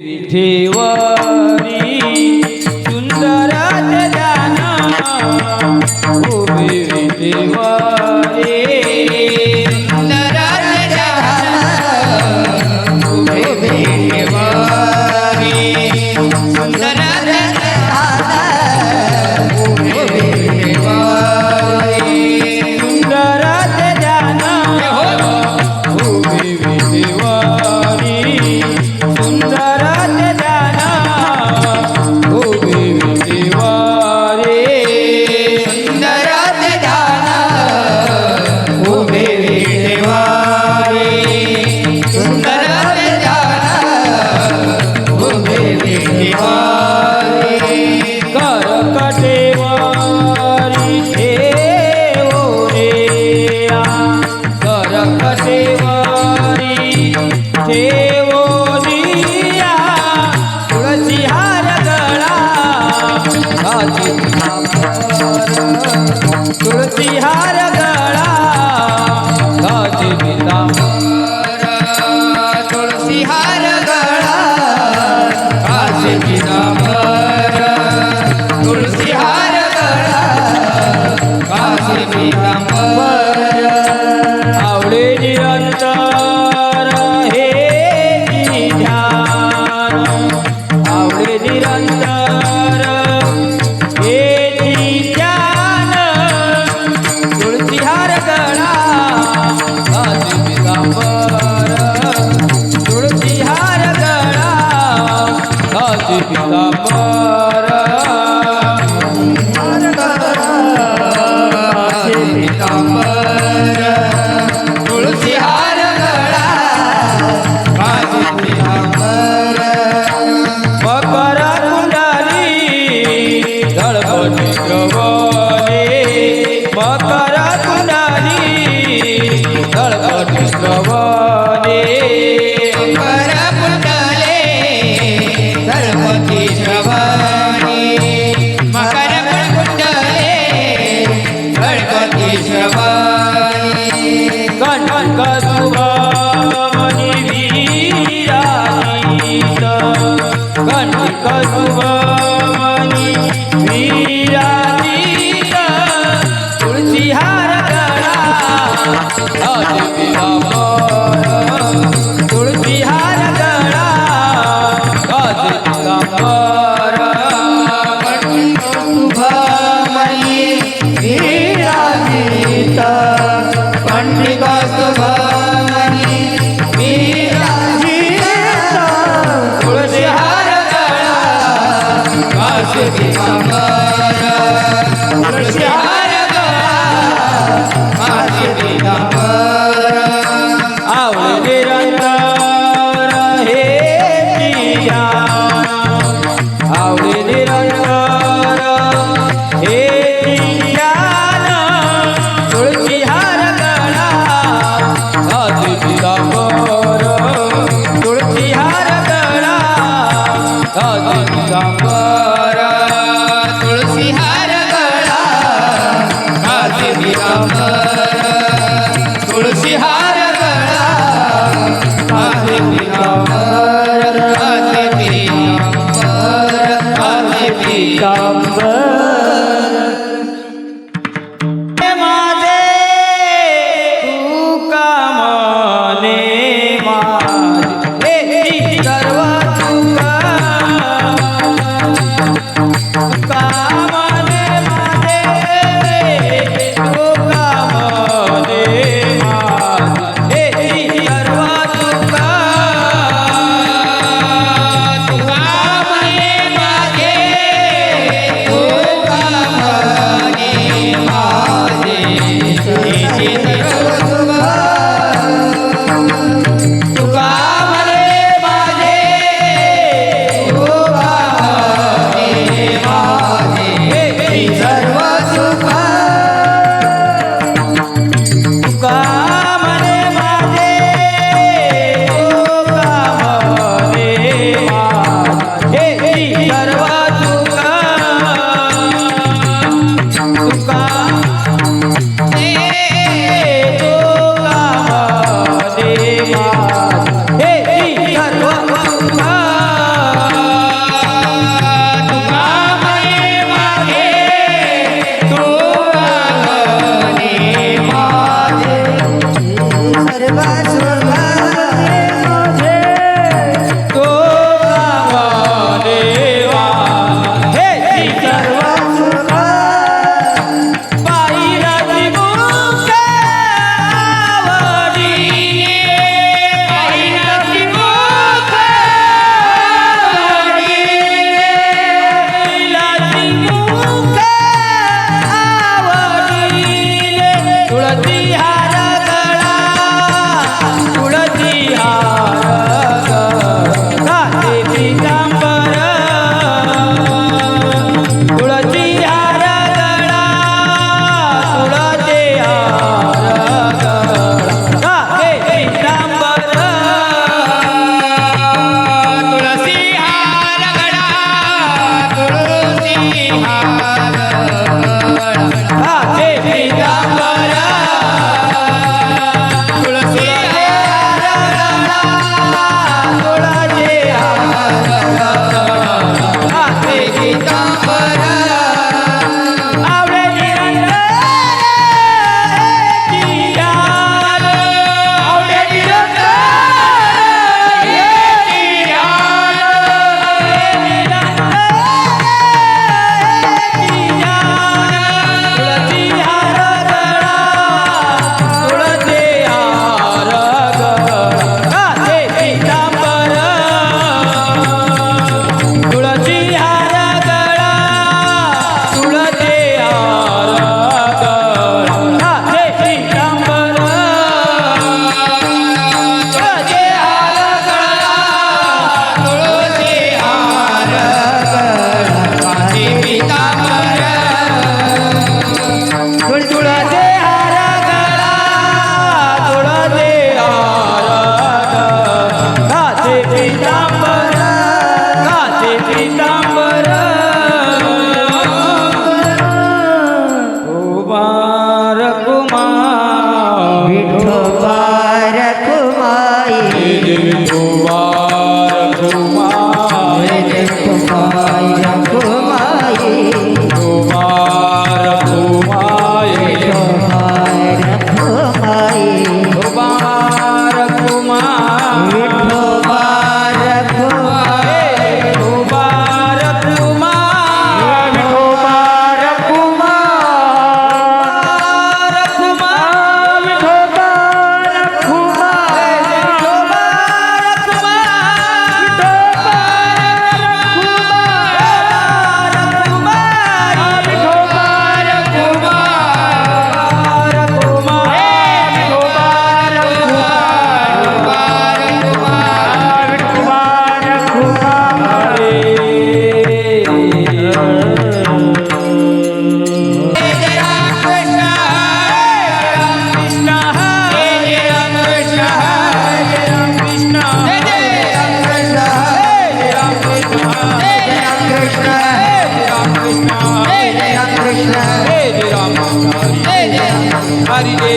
विठेवरी सुंदर ध्यान उभे विठेवरी सुंदर ध्यान उभे विठेवरी सुंदर ध्यान उभे विठेवरी सुंदर ध्यान उभे विठेवरी सुंदर ध्यान उभे विठेवरी सुंदर ध्यान उभे विठेवरी सुंदर ध्यान उभे विठेवरी करकटेवरी ठेवो रे करकटेवरी ठेवो रिया तुळसी हार गळा घाती तुळसी हार गळा घाती पितांबर तुळसी हार गळा घाती पितांबर तुळसी हार गळा घाती पितांबर आवडे निरंतर हे ध्यान आवडे निरंतर हे ध्यान तुळसी हार गळा घाती पितांबर तुळसी हार गळा घाती पितांबर पितांबर तुळसी हार गळा घाती पितांबर मकर कुंडली दळपती श्रवणे मकर कुंडली दळपती श्रवणे मकर कुंडले दळपती श्रवणे मकर कुंडले दळपती श्रवणे कणक सुभमणी वीरातीत कणक सुभमणी वीरातीत तुळसी हार गळा घाती पितांबर तुळसी हार गळा घाती पितांबर सुभमणी वीरातीत पंडित सुभमणी वीरातीत तुळसी हार गळा घाती पितांबर तुळसी हार गळा घाती पितांबर आवळे निरंतर हे ध्यान आवळे निरंतर हे ध्यान तुळसी हार गळा घाती पितांबर तुळसी हार गळा घाती पितांबर तुळसी हार गळा घाती पितांबर तुळसी हार गळा घाती पितांबर घाती पितांबर घाती पितांबर माझे तुका मने माझे सर्व तुका तुका मने माझे तुका मने माझे सर्व तुका तुका मने माझे तुका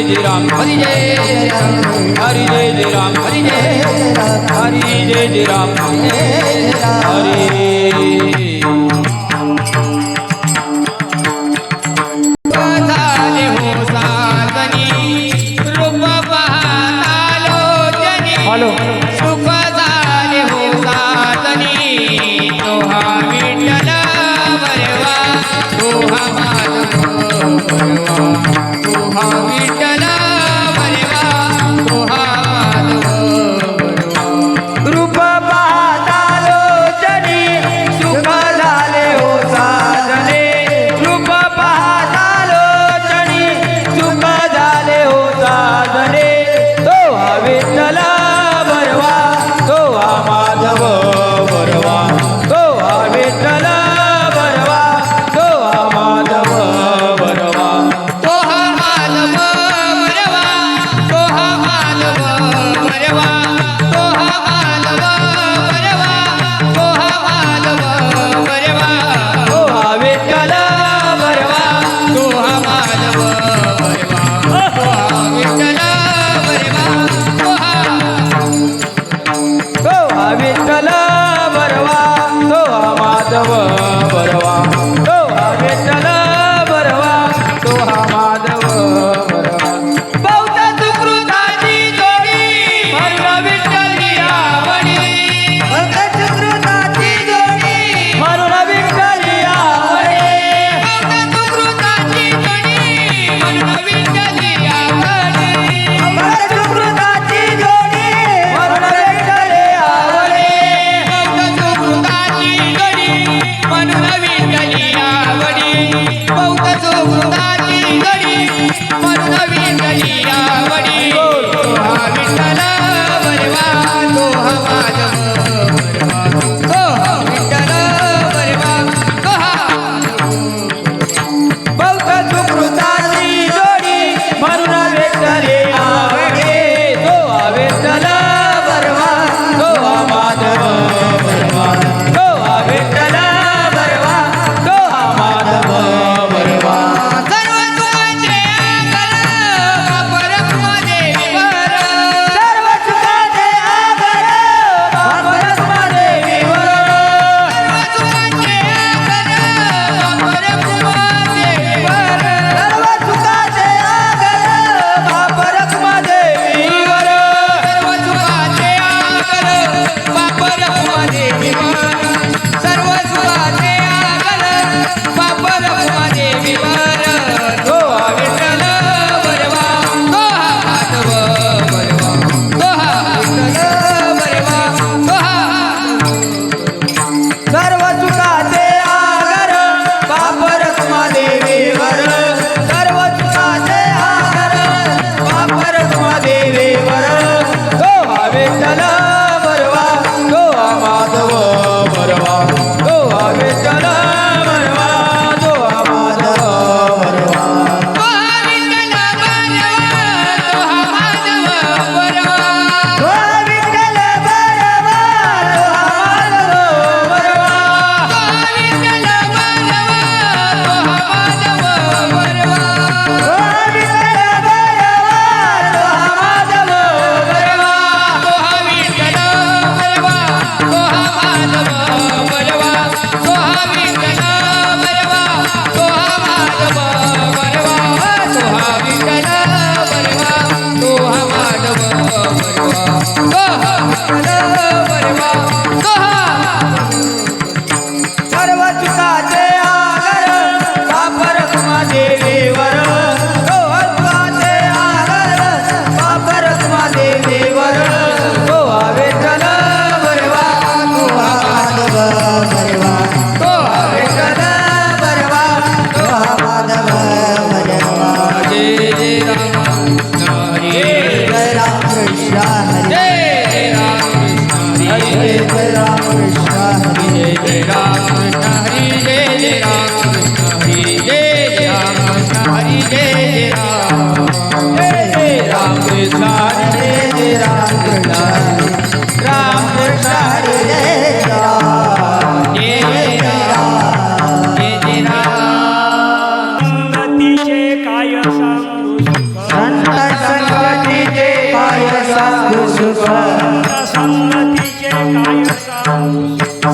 जय राम हरी जय हरी जय जय राम हरी जय हरी जय जय राम हरी झाले हो साधनी रूप पाहतालो जनी हॅलो सुख झाले हो साधनी तोहा विठ्ठल बरवा तोहा माधव बरवा तोहा विठ्ठल बरवा तोहा माधव बरवा रूप पाहतालो जनी सुख झाले हो साधने रूप पाहतालो जनी सुख झाले हो साधने तो हा विठ्ठल बरवा तो हा माधव बरवा तो हा विठ्ठल बरवा तो हा माधव बरवा तो हा माधव बरवा तो हा माधव बरवा तो हा माधव बरवा तो हा माधव बरवा तो हा विठ्ठल बरवा तो हा माधव बरवा तो हा विठ्ठल बरवा तो हा विठ्ठल बरवा तो हा माधव बरवा तो हा विठ्ठल बरवा तो हा माधव बरवा बौद्ध सुकृताची जोडी म्हणून विठ्ठली आवडी बौद्ध सुकृताची जोडी म्हणून विठ्ठली आवडी बौद्ध सुकृताची जोडी म्हणून विठ्ठली आवडी बौद्ध सुकृताची जोडी म्हणून विठ्ठली आवडी बौद्ध सुकृताची जोडी म्हणून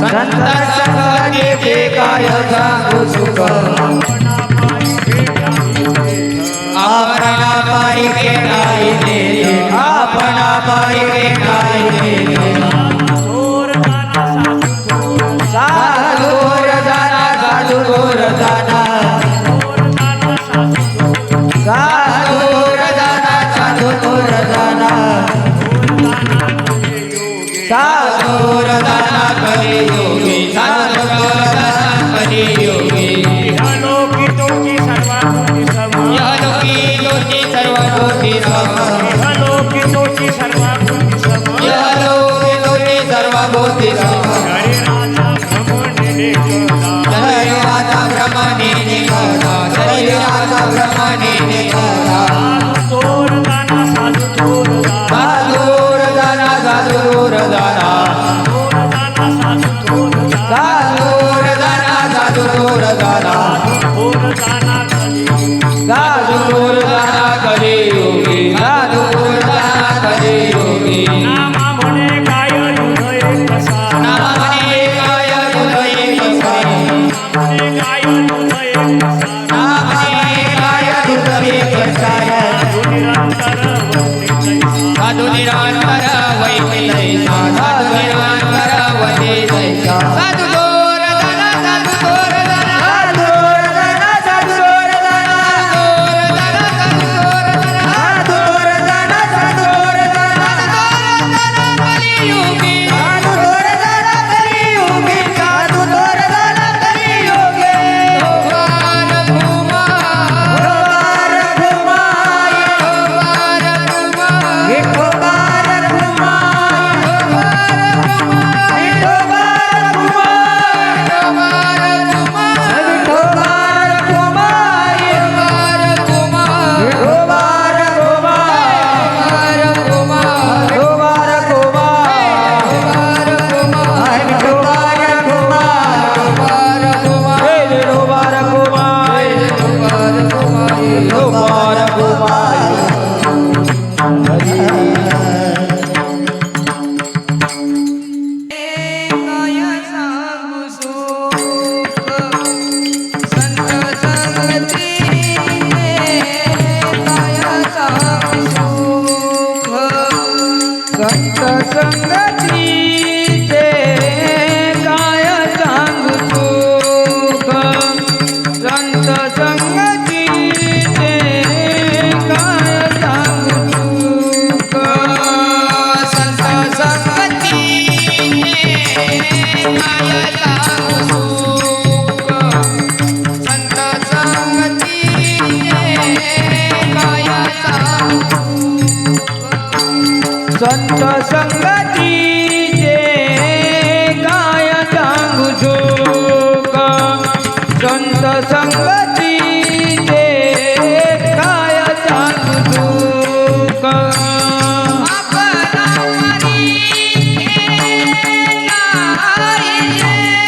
संत संगतीचे काय सांगू सुख आपणा पायी केलाय देव आपणा पायी केलाय देव साधू गोर जाना साधू गोर जाना साधू गोर जाना साधू गोर जाना साधू गोर जाना करे योगी साधू गोर जाना करे योगी इहलोकी तोची सर्वांगोती सम इहलोकी तोची सर्वांगोती सम इहलोकी तोची सर्वांगोती सम इहलोकी तोची सर्वांगोती सम शरीराचा भ्रमणे निघाला शरीराचा भ्रमणे निघाला थोर जाना साधू थोर जाना साधू गोर जाना साधू गोर जाना थोर जाना साधू थोर जाना साधू गोर जाना थोर जाना साधू गोर जाना करे योगी साधू गोर जाना करे योगी नामा म्हणे काय हृदय कसा नामाने काय हृदय कसा म्हणे काय हृदय कसा नामाने काय हृदय कसा निरंतर वंदित साधू निरंतर वैते जैसा साधू निरंतर वैते जैसा साधू गोर जाना साधू गोर जाना साधू गोर जाना साधू गोर जाना साधू गोर जाना साधू गोर जाना कलियुगी साधू गोर जाना कलियुगी साधू गोर जाना कलियुगी भगवान भूमा संत संगतीचे काय सांगू सुख संत संगतीचे काय सांगू सुख संत संगतीचे काय सांगू सुख संत संगतीचे काय सांगू संत संगतीचे काय सांगू सुख संत संगतीचे काय सांगू सुख आपणा पायी केलाय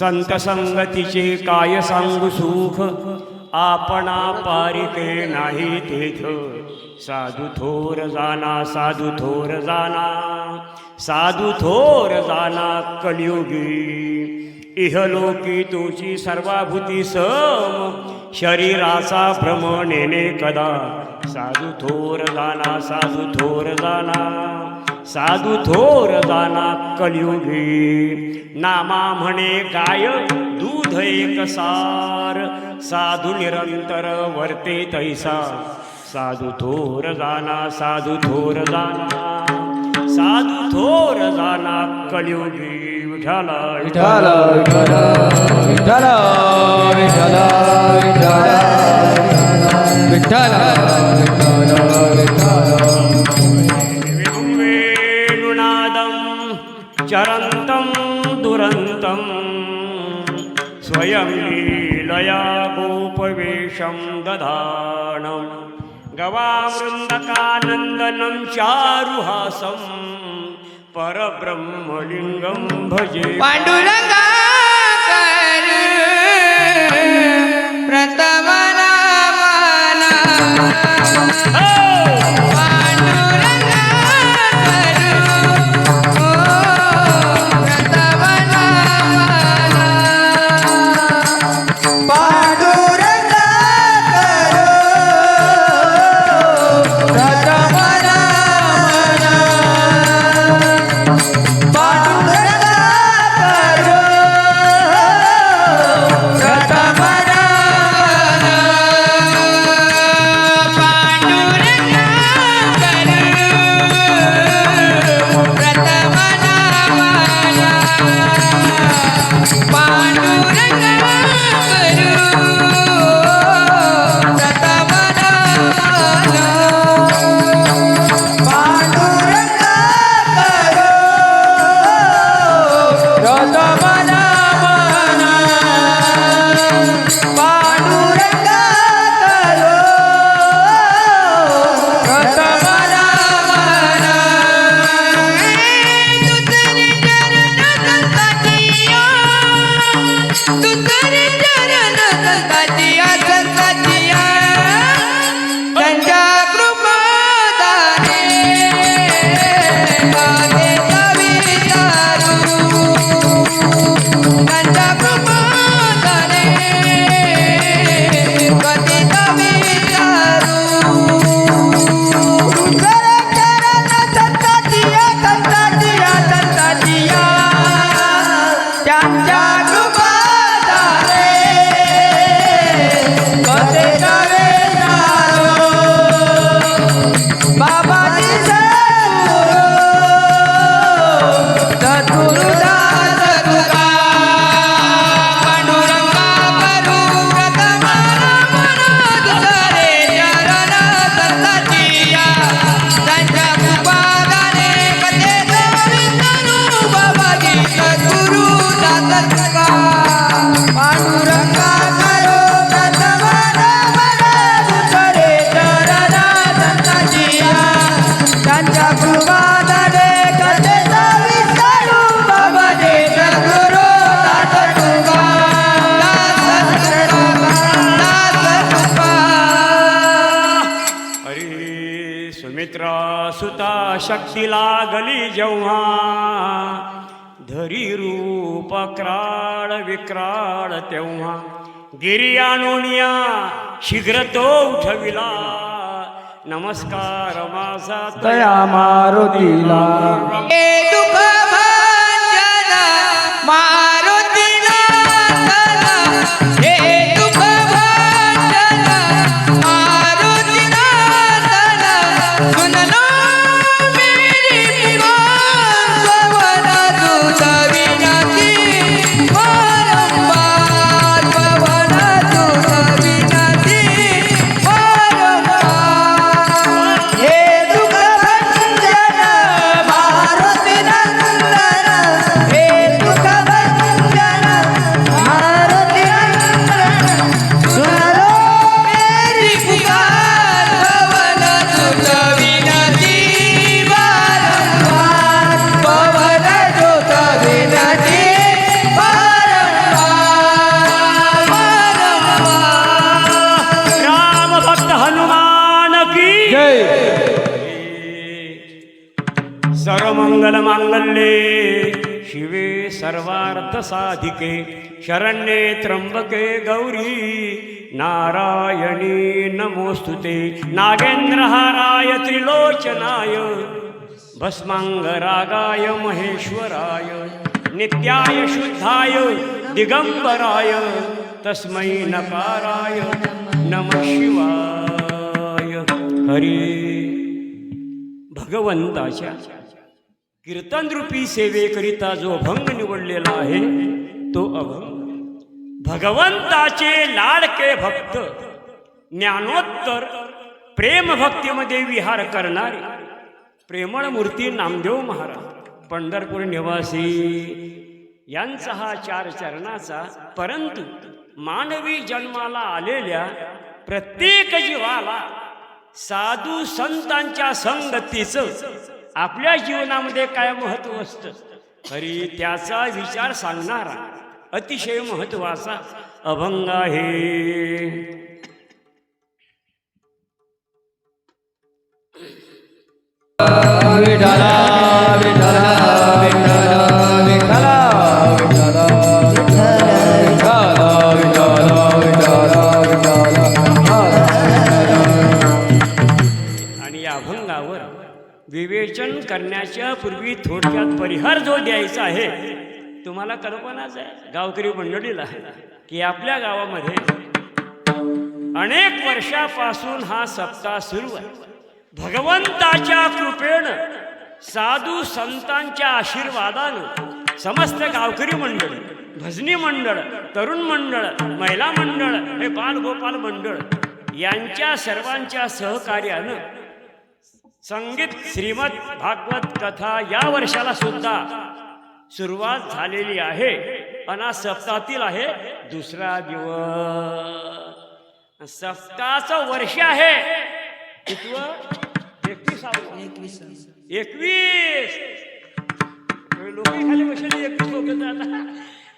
संत संगतीचे काय सांगू सुख आपणा पारिके नाही तेथ साधू थोर जाना साधू थोर जाना साधू थोर जाना कलियुगी इहलोकी तुझी सर्वाभूती सम शरीराचा भ्रमणेने कदा साधू थोर जाना साधू थोर जाना साधू थोर जाना कलियुगी नामा म्हणे गाय दूध एक सार साधू निरंतर वर्ते तैसा साधू थोर जाना साधू थोर जाना साधू थोर जाना कलियुगी विठाला विठ्ठल विठ्ठल विठ्ठल विठ्ठल विठ्ठल वेणुनादं चरन्तं दुरन्तं स्वयं लीलया गोपवेशं दधानं गवावृन्दकानन्दनं चारुहासं परब्रह्मलिङ्गं भजे पांडुरंगा करू प्रथम नामाला पांडुरंगा करू प्रथम नामाला पांडुरंगा करू प्रथम नामाला पांडुरंगा सुता शक्ती लागली जेव्हा धरी रूप क्राळ विक्राळ तेव्हा गिरी आणूनिया शीघ्र तो उठविला नमस्कार माझा तया मारुतीला हे दुःख भंजन मारुतीला हे दुःख भंजन मारुतीला सुनलो मेरी पवन दूत विनती वारंवार पवन दूत विनती वारंवार हे दुःख भंजन मारुती नंदन हे दुःख भंजन मारुती नंदन सुनो मेरी पुकार पवन दूत विनती वारंवार पवन दूत विनती वारंवार राम भक्त हनुमान की जय सर्वमंगल मांगल्ये शिवे सर्वार्थ साधिके शरण्ये त्र्यंबके गौरी नारायणी नमोस्तुते नागेंद्रहाराय त्रिलोचनाय भस्मांगरागाय महेश्वराय नित्याय शुद्धाय दिगंबराय तस्मै नकाराय नमः शिवाय हरी भगवंताच्या कीर्तनरूपी सेवेकरिता जो अभंग निवडलेला आहे तो अभंग भगवंताचे लाडके भक्त ज्ञानोत्तर प्रेम भक्तीमध्ये विहार करणारे प्रेमळ मूर्ती नामदेव महाराज पंढरपूर निवासी यांचा हा 4 चरणाचा परंतु मानवी जन्माला आलेल्या प्रत्येक जीवाला साधू संतांच्या संगतीचं आपल्या जीवनामध्ये काय महत्व असतं तरी त्याचा विचार सांगणारा अतिशय महत्वाचा अभंग आहे. विठला विठला विठला विठला विठला आणि या अभंगावर विवेचन करण्याच्या पूर्वी थोडक्यात परिहार जो द्यायचा आहे तुम्हाला कल्पनाच आहे गावकरी मंडळीला की आपल्या गावामध्ये अनेक वर्षापासून हा सप्ताह सुरू आहे. भगवंताच्या कृपेनं साधू संतांच्या आशीर्वादानं समस्त गावकरी मंडळ भजनी मंडळ तरुण मंडळ महिला मंडळ हे बालगोपाल मंडळ यांच्या सर्वांच्या सहकार्यानं संगीत श्रीमद भागवत कथा या वर्षाला सुद्धा सुरुवात झालेली आहे आणि आज सप्ताहातील आहे दुसरा दिवस. सप्ताहाचं वर्ष आहे कितवं 21 लोक खाली बसले 21 लोक आता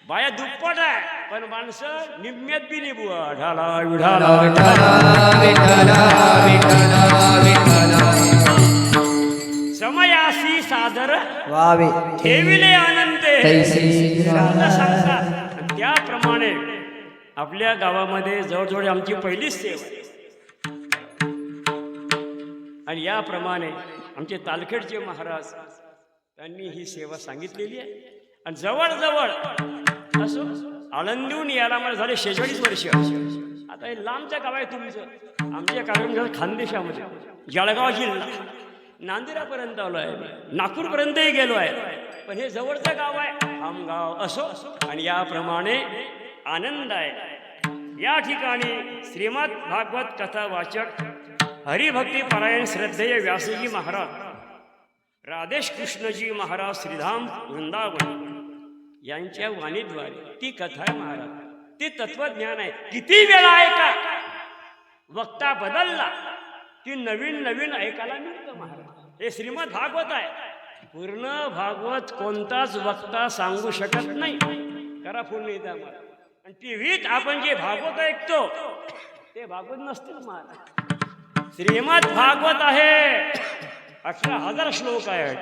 बाया दुप्पट आहे पण माणसं निम्म्यात बी निभू ढाला विढाला समयासी सादर वावे ठेविले आनंदे तैसी सांगतात. त्याप्रमाणे आपल्या गावामध्ये जवळजवळ आमची पहिलीच सेवा आहे आणि याप्रमाणे आमचे तालखेडचे महाराज त्यांनी ही सेवा सांगितलेली आहे आणि जवळजवळ असो आळंदीहून यायला मला झाले 46 वर्ष. आता हे लांबचं गाव आहे तुमचं. आमच्या कार्यक्रम झाला खानदेशामध्ये जळगाव जिल्हा नांदेडापर्यंत आलो आहे नागपूरपर्यंतही गेलो आहे पण हे जवळचं गाव आहे आमगाव असो आणि याप्रमाणे आनंद आहे. या ठिकाणी श्रीमद भागवत कथा वाचक हरिभक्ती परायण श्रद्धेय व्यासजी महाराज राधेश कृष्णजी महाराज श्रीधाम वृंदावन यांच्या वाणीद्वारे ती कथा आहे महाराज. ते तत्वज्ञान आहे. किती वेळा ऐका वक्ता बदलला की नवीन नवीन ऐकायला मिळतं महाराज. हे श्रीमद भागवत आहे. पूर्ण भागवत कोणताच वक्ता सांगू शकत नाही. करा फोन नाही द्या मला. आणि टीव्हीत आपण जे भागवत ऐकतो ते भागवत नसतील महाराज. श्रीमद भागवत आहे 18,000 श्लोक आहेत,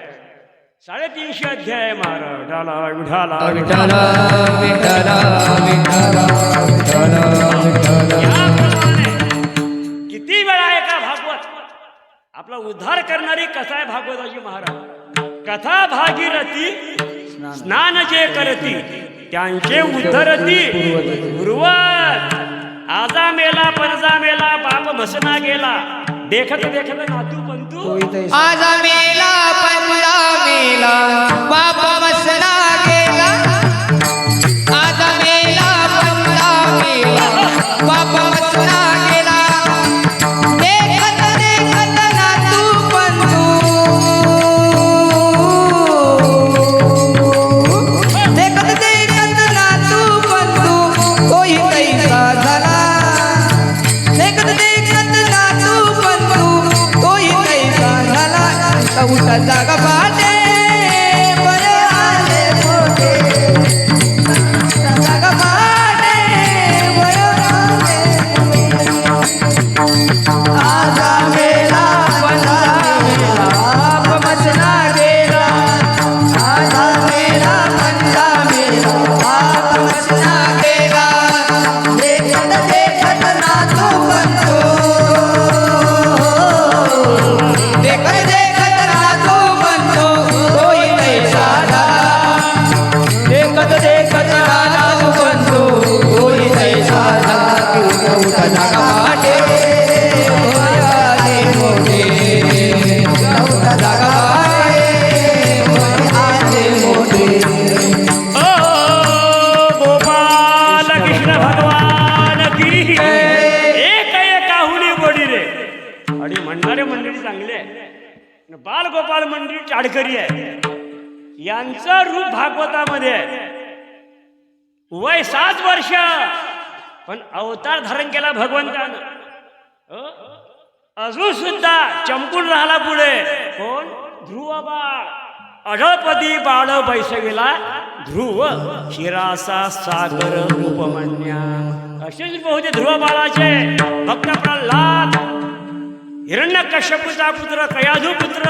350 अध्याय आहे महाराज. विठाला विठाला विठ्ठल विठ्ठल विठ्ठल विठ्ठल विठ्ठल. याप्रमाणे किती वेळा आहे का भागवत आपला उद्धार करणारी कथा आहे भागवताची महाराज. कथा भागीरथी स्नान जे करती त्यांचे उद्धरती पूर्वज. आजा मेला परजा मेला बाप मसना गेला, देखत देखत नातू पंतू. आज मेला पंडा मेला बाप मसना गेला. आज मेला पंडा मेला बाप मसना गेला. देखत देखत नातू पंतू. देखत देखत नातू पंतू कोई कैसा झाला. देखत देखत नातू पंतू कोई कैसा झाला. उठा जागा पाटे बरे आले मोठे. जागा पाटे बरे आले मोठे. आजा मेला पंडा मेला बाप मसना गेला. आजा मेला पंडा मेला बाप मसना गेला. देखत देखत नातू पंतू. देखत देखत नातू पंतू कोई कैसा झाला. देखत देखत नातू पंतू कोई कैसा झाला. उठा जागा पाटे बरे आले मोठे. उठा जागा पाटे बरे आले मोठे. ओ गोपाल कृष्ण भगवान की एक काहुली बोडी रे. आणि म्हणणारे मंडळी चांगले आहे, बाल गोपाल मंडळी चाडकरी आहे. यांचं रूप भागवतामध्ये आहे. वय 7 वर्ष पण अवतार धारण केला भगवंतानं. अजून सुद्धा चमकून राहिला पुढे. कोण? ध्रुव बाळ. अढळपदी बाळ बैसविला ध्रुव शिरासा सागर उपमन्या. असेच बहुते ध्रुव बाळाचे भक्त प्रल्हाद, हिरण्यकश्यपूचा पुत्र, कयाधू पुत्र.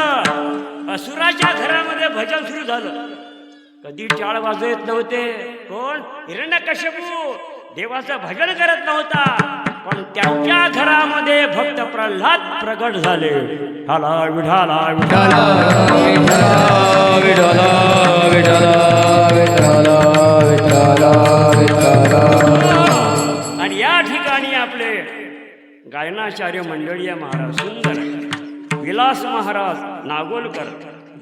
असुराच्या घरामध्ये भजन सुरू झालं. कधी टाळ वाजवत नव्हते. कोण? हिरण्यकश्यपू देवाचं भजन करत नव्हता, पण त्यांच्या घरामध्ये भक्त प्रल्हाद प्रगट झाले. हाला विठाला विठाला विठ्ठल विठ्ठल विठ्ठल विठ्ठल विठ्ठल. आणि या ठिकाणी आपले गायनाचार्य मंडळीय महाराज सुंदर, विलास महाराज नागोलकर,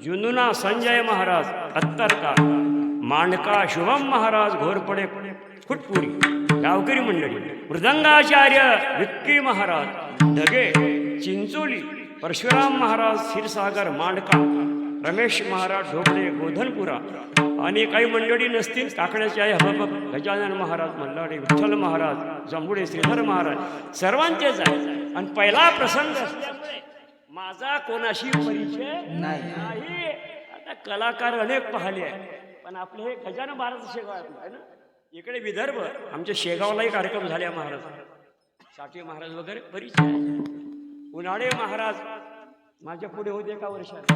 जुनुना संजय महाराज अत्तरका, मांडका शुभम महाराज घोरपडे फुटपुरी, गावकरी मंडळी, मृदंगाचार्य विक्की महाराज ढगे चिंचोली, परशुराम महाराज क्षीरसागर मांडका, रमेश महाराज ढोबळे गोधनपुरा. आणि काही मंडळी नसतील काकण्याचे आहे हबब गजानन महाराज मल्हारी, विठ्ठल महाराज जंबुडे, श्रीधर महाराज, सर्वांचेच आहे. आणि पहिला प्रसंग असल्यामुळे माझा कोणाशी परिचय नाही. आता कलाकार अनेक पाहिले आहे, पण आपले हे गजानन महाराज शेगाव आहे ना. इकडे विदर्भ आमच्या शेगावलाही कार्यक्रम झाले महाराज, साठे महाराज वगैरे परिचय. उन्हाळे महाराज माझ्या पुढे होते एका वर्षात.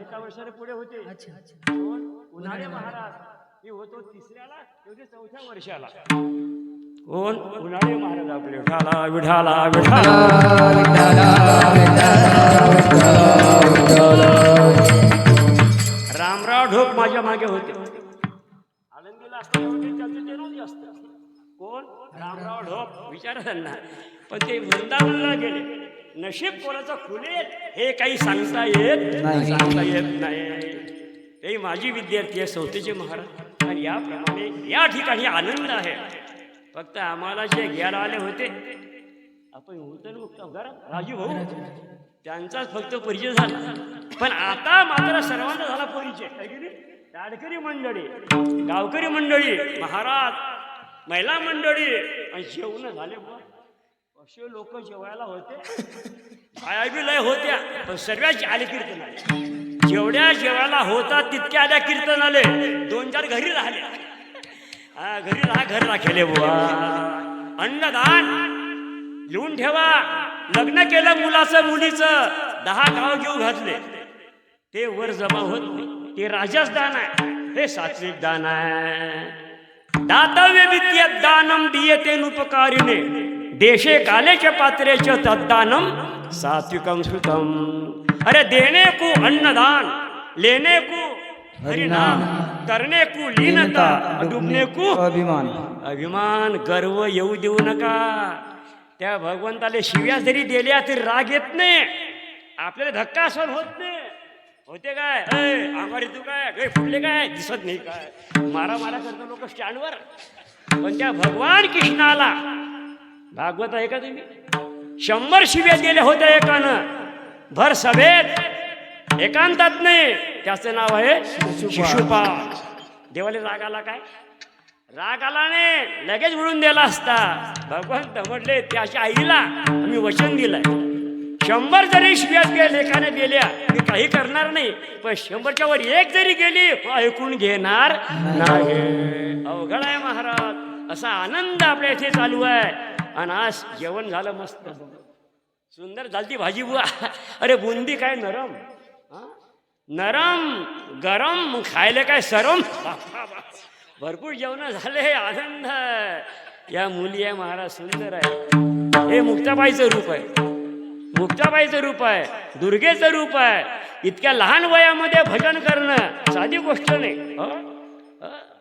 एका वर्षाने पुढे होते. उन्हाळे महाराज मी होतो 3ऱ्याला, ते 4थ्या वर्षाला. कोण? उन्हाळे महाराज आपले. विठाला विठाला विठाला. रामराव ढोक माझ्या मागे होते. आनंदीला असताना त्यांचं ते नव्हते असतं. कोण? रामराव ढोक. विचारा त्यांना. पण ते वृंदावनला गेले. नशीब कोणाचं खुलेल हे काही सांगता येत नाही. ते माझी विद्यार्थी आहे संस्थेचे महाराज. आणि याप्रमाणे या ठिकाणी आनंद आहे. फक्त आम्हाला जे घ्यायला आले होते आपण होतं घरात राजू भाऊ, त्यांचाच फक्त परिचय झाला. पण आता मात्र सर्वांना झाला परिचय. लाडकरी मंडळी, गावकरी मंडळी, महाराज, महिला मंडळी. आणि जेवण झाले बा. असे लोक जेवायला होते, बाया बी लय होत्या, पण सर्वच आले कीर्तन आले. जेवढ्या जेवायला होता तितक्या आल्या कीर्तन आले. 2-4 घरी राहिले. घरी घर राखेले बुवा. अन्नदान लिहून ठेवा. लग्न केलं मुलाचं मुलीचं 10 गाव घेऊ घातले, ते वर जमा होत नाही. ते राजाच दान आहे, हे सात्विक दान आहे. दातव्य विद्येत दानम दीयते नुपकारिणे देशे कालेच्या पात्रेच तद्दानम सात्विकम श्रुतम. अरे देने को अन्नदान, लेने को हरिनाम, करने को लीनता, डूबने को अभिमान. अभिमान. गर्व येऊ देऊ नका. त्या भगवंताला शिव्या जरी दिल्या तरी राग येत नाही, आपल्याला धक्का सहन होत नाही. होते काय आंबारी तू काय फुटले काय दिसत नाही काय, मारा करतो लोक स्टँडवर. पण त्या भगवान कृष्णाला भागवत आहे का तुम्ही, 100 शिव्या दिल्या होत्या एकानं भर सभेत एकांतात नाही. त्याचं नाव आहे शिशुपाळ. देवाला राग आला काय, राग आला नाही, लगेच मिळून दिला असता. भगवंत म्हटले त्याच्या आईला आम्ही वचन दिलंय, 100 जरी शिव्या लेखाने गेल्या मी काही करणार नाही, पण 100च्या वर एक जरी गेली ऐकून घेणार नाही. अवघड आहे महाराज. असा आनंद आपल्या इथे चालू आहे. आणि आज जेवण झालं मस्त सुंदर झालती भाजी बुवा. अरे बुंदी काय नरम, नरम गरम, खायला काय सरम. भरपूर जेवण झाले, आनंद आहे. या मुली आहे महाराज, सुंदर आहे. हे मुक्ताबाईचं रूप आहे, मुक्ताबाईचं रूप आहे, दुर्गेचं रूप आहे. इतक्या लहान वयामध्ये भजन करणं साधी गोष्ट नाही.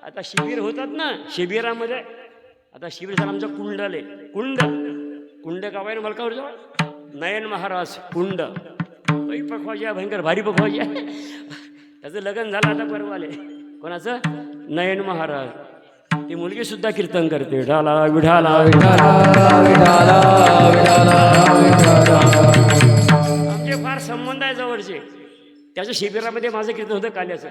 आता शिबिर होतात ना, शिबिरामध्ये आता शिबिर आमचं कुंडले कुंड गाव आहे ना मलकावर जवळ, नयन महाराज कुंड. पखवाजी आहे, भयंकर भारी पखवाजी आहे. त्याचं लग्न झालं आता परवाले. कोणाचं? नयन महाराज. ती मुलगी सुद्धा कीर्तन करते, विठाला विठाला विठाला विठाला विठाला विठाला. आमचे फार संबंध आहे जवळचे. त्याच्या शिबिरामध्ये माझं कीर्तन होतं काल्याचं.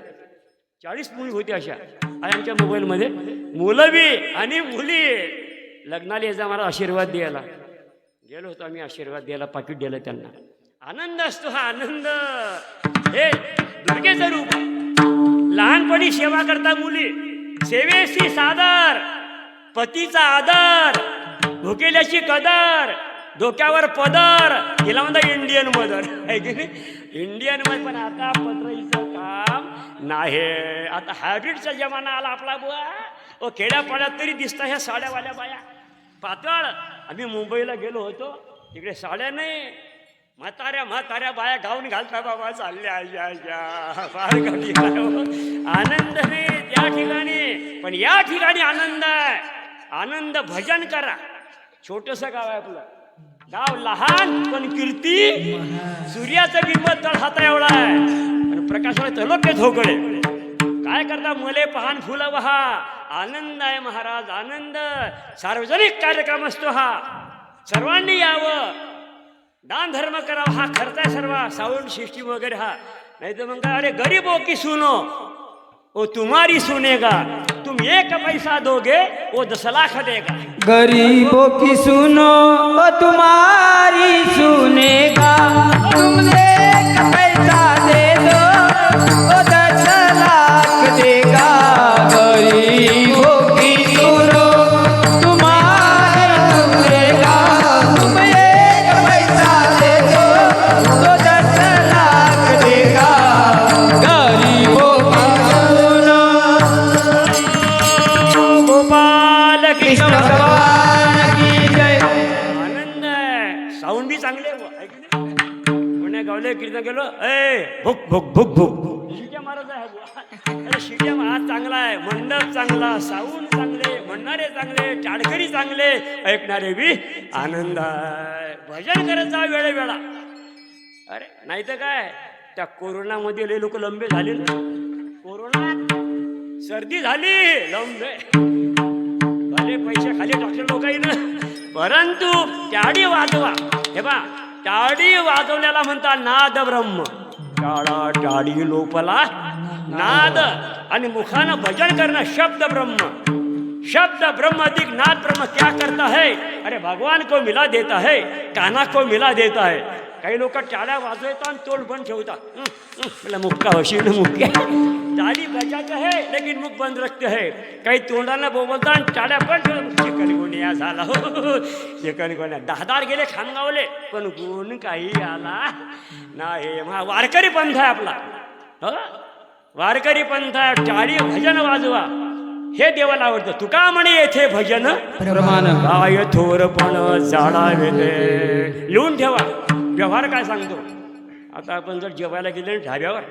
40 मुली होती अशा. आणि आमच्या मोबाईलमध्ये मुलं बी आणि मुली. लग्नाला यायचा मला आशीर्वाद द्यायला गेलो होतो आम्ही, आशीर्वाद द्यायला पाकिट दिलं त्यांना. आनंद असतो हा आनंद. हे दुर्गेचं रूप. लहानपणी सेवा करता मुली, सेवेशी सादर, पतीचा आदर, भुकेल्याची कदर, डोक्यावर पदर. तिला म्हणता इंडियन मदर आहे की नाही, इंडियन मदर. पण आता पत्रीचं काम नाही. आता हायब्रिडचा जमाना आला आपला बुवा. ओ खेड्यापाड्यात तरी दिसता ह्या साड्यावाल्या बाया पातळ. आम्ही मुंबईला गेलो होतो, तिकडे साड्या नाही, म्हाताऱ्या बाया गाऊन घालता बाबा चालल्या अशा फार कधी. आनंद नाही त्या ठिकाणी, पण या ठिकाणी आनंद आहे. आनंद भजन करा. छोटंसं गाव आहे आपलं, गाव लहान पण कीर्ती. सूर्याचं बिंब तळहाता एवढा आहे आणि प्रकाशाला तलोके धोकळे. काय करता मले पाहन फुलं वहा. आनंद आहे महाराज, आनंद. सार्वजनिक कार्यक्रम असतो हा, सर्वांनी यावं, दान धर्म करावा. हा खर्च आहे सर्व, साऊंड सिस्टीम वगैरे हा. नाही तर मग अरे गरीबों की सुनो वो तुम्हारी सुनेगा, तुम 1 पैसा दोगे वो 10 लाख देगा. गरीबों की सुनो वो तुम्हारी सुनेगा, तुम 1 पैसा दे दो वो 10 लाख देगा. गरीबों की सुनो तुम्हारी सुनेगा, तुम 1 पैसा दे दो वो 10 लाख देगा. गरीबों कृष्ण भगवान की जय. आनंद आहे. साऊंड बी चांगले पुण्या गावले कीर्तन केलो. भुक भुक भुक भुक शिट्या मारत आहे. अरे शिट्या आज चांगला आहे, मंडप चांगला, साऊंड चांगले, म्हणणारे चांगले, टाळकरी चांगले, ऐकणारे बी आनंद आहे. भजन करत जा वेळेवेळा. अरे नाही तर काय, त्या कोरोनामध्ये लय लोक लंबे झाले ना. कोरोनात सर्दी झाली, लंबे भले पैसे खाली डॉक्टर लोकांनी ना, परंतु टाळी वाजवा. हे बा, टाळी वाजवण्याला म्हणता नाद ब्रह्म. टाळा टाळी लोपला नाद. आणि मुखानं भजन करणं शब्द ब्रह्म. शब्द ब्रह्म अधिक नाद ब्रह्म क्या करता है. अरे भगवान को मिला देता है, कान्हा को मिला देता है. काही लोक टाळ्या वाजवतात आणि तोंड बंद ठेवतात. मला मुक्का होशील मुक्के टाळी बजाते है लेकिन मुख बंद रखते है. काही तोंडाला बोलतात आणि टाळ्या पण ठेवतात. चिकन गोण्या झाला हो चिकन गोण्या 10 गेले खामगावले पण गुण काही आला नाही. वारकरी पंथ आहे आपला. हो वारकरी पंथ आहे. टाळी भजन वाजवा हे देवाला आवडतं. तुका म्हणे येथे भजन प्रमाण काय थोरपण जाळावे ते. लिहून ठेवा. व्यवहार काय सांगतो. आता आपण जर जेवायला गेले ढाब्यावर